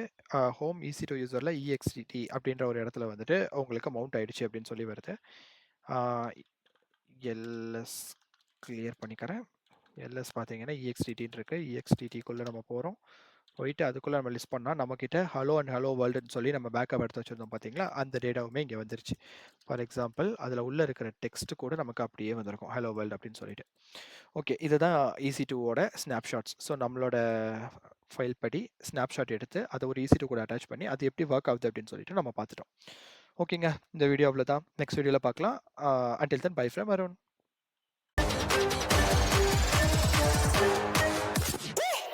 S1: ஹோம் EC2 யூசரில் EXTT அப்படின்ற ஒரு இடத்துல வந்துட்டு உங்களுக்கு மவுண்ட் ஆயிடுச்சு அப்படின்னு சொல்லி வருது. எல்எஸ் கிளியர் பண்ணிக்கிறேன். எல்எஸ் பார்த்தீங்கன்னா EXTTன்னு இருக்குது. EXTTக்குள்ளே நம்ம போகிறோம். போயிட்டு அதுக்குள்ளே நம்ம லிஸ்ட் பண்ணால் நம்மக்கிட்ட ஹலோ அண்ட் ஹலோ வேர்ல்டுன்னு சொல்லி நம்ம பேக்கப் எடுத்து வச்சுருந்தோம் பார்த்தீங்களா, அந்த டேட்டாவுமே இங்கே வந்துருச்சு. ஃபார் எக்ஸாம்பிள் அதில் உள்ளே இருக்கிற டெக்ஸ்ட் கூட நமக்கு அப்படியே வந்திருக்கும், ஹலோ வேர்ல்டு அப்படின்னு சொல்லிட்டு. ஓகே, இதுதான் EC2ஓட ஸ்னாப்ஷாட்ஸ். ஸோ நம்மளோட ஃபைல் படி ஸ்னாப்ஷாட் எடுத்து அதை ஒரு EC2 கூட அட்டாச் பண்ணி அது எப்படி ஒர்க் ஆகுது அப்படின்னு சொல்லிட்டு நம்ம பார்த்துட்டோம். ஓகேங்க, இந்த வீடியோ அவ்வளோதான். நெக்ஸ்ட் வீடியோவில் பார்க்கலாம். Until then by from Arun.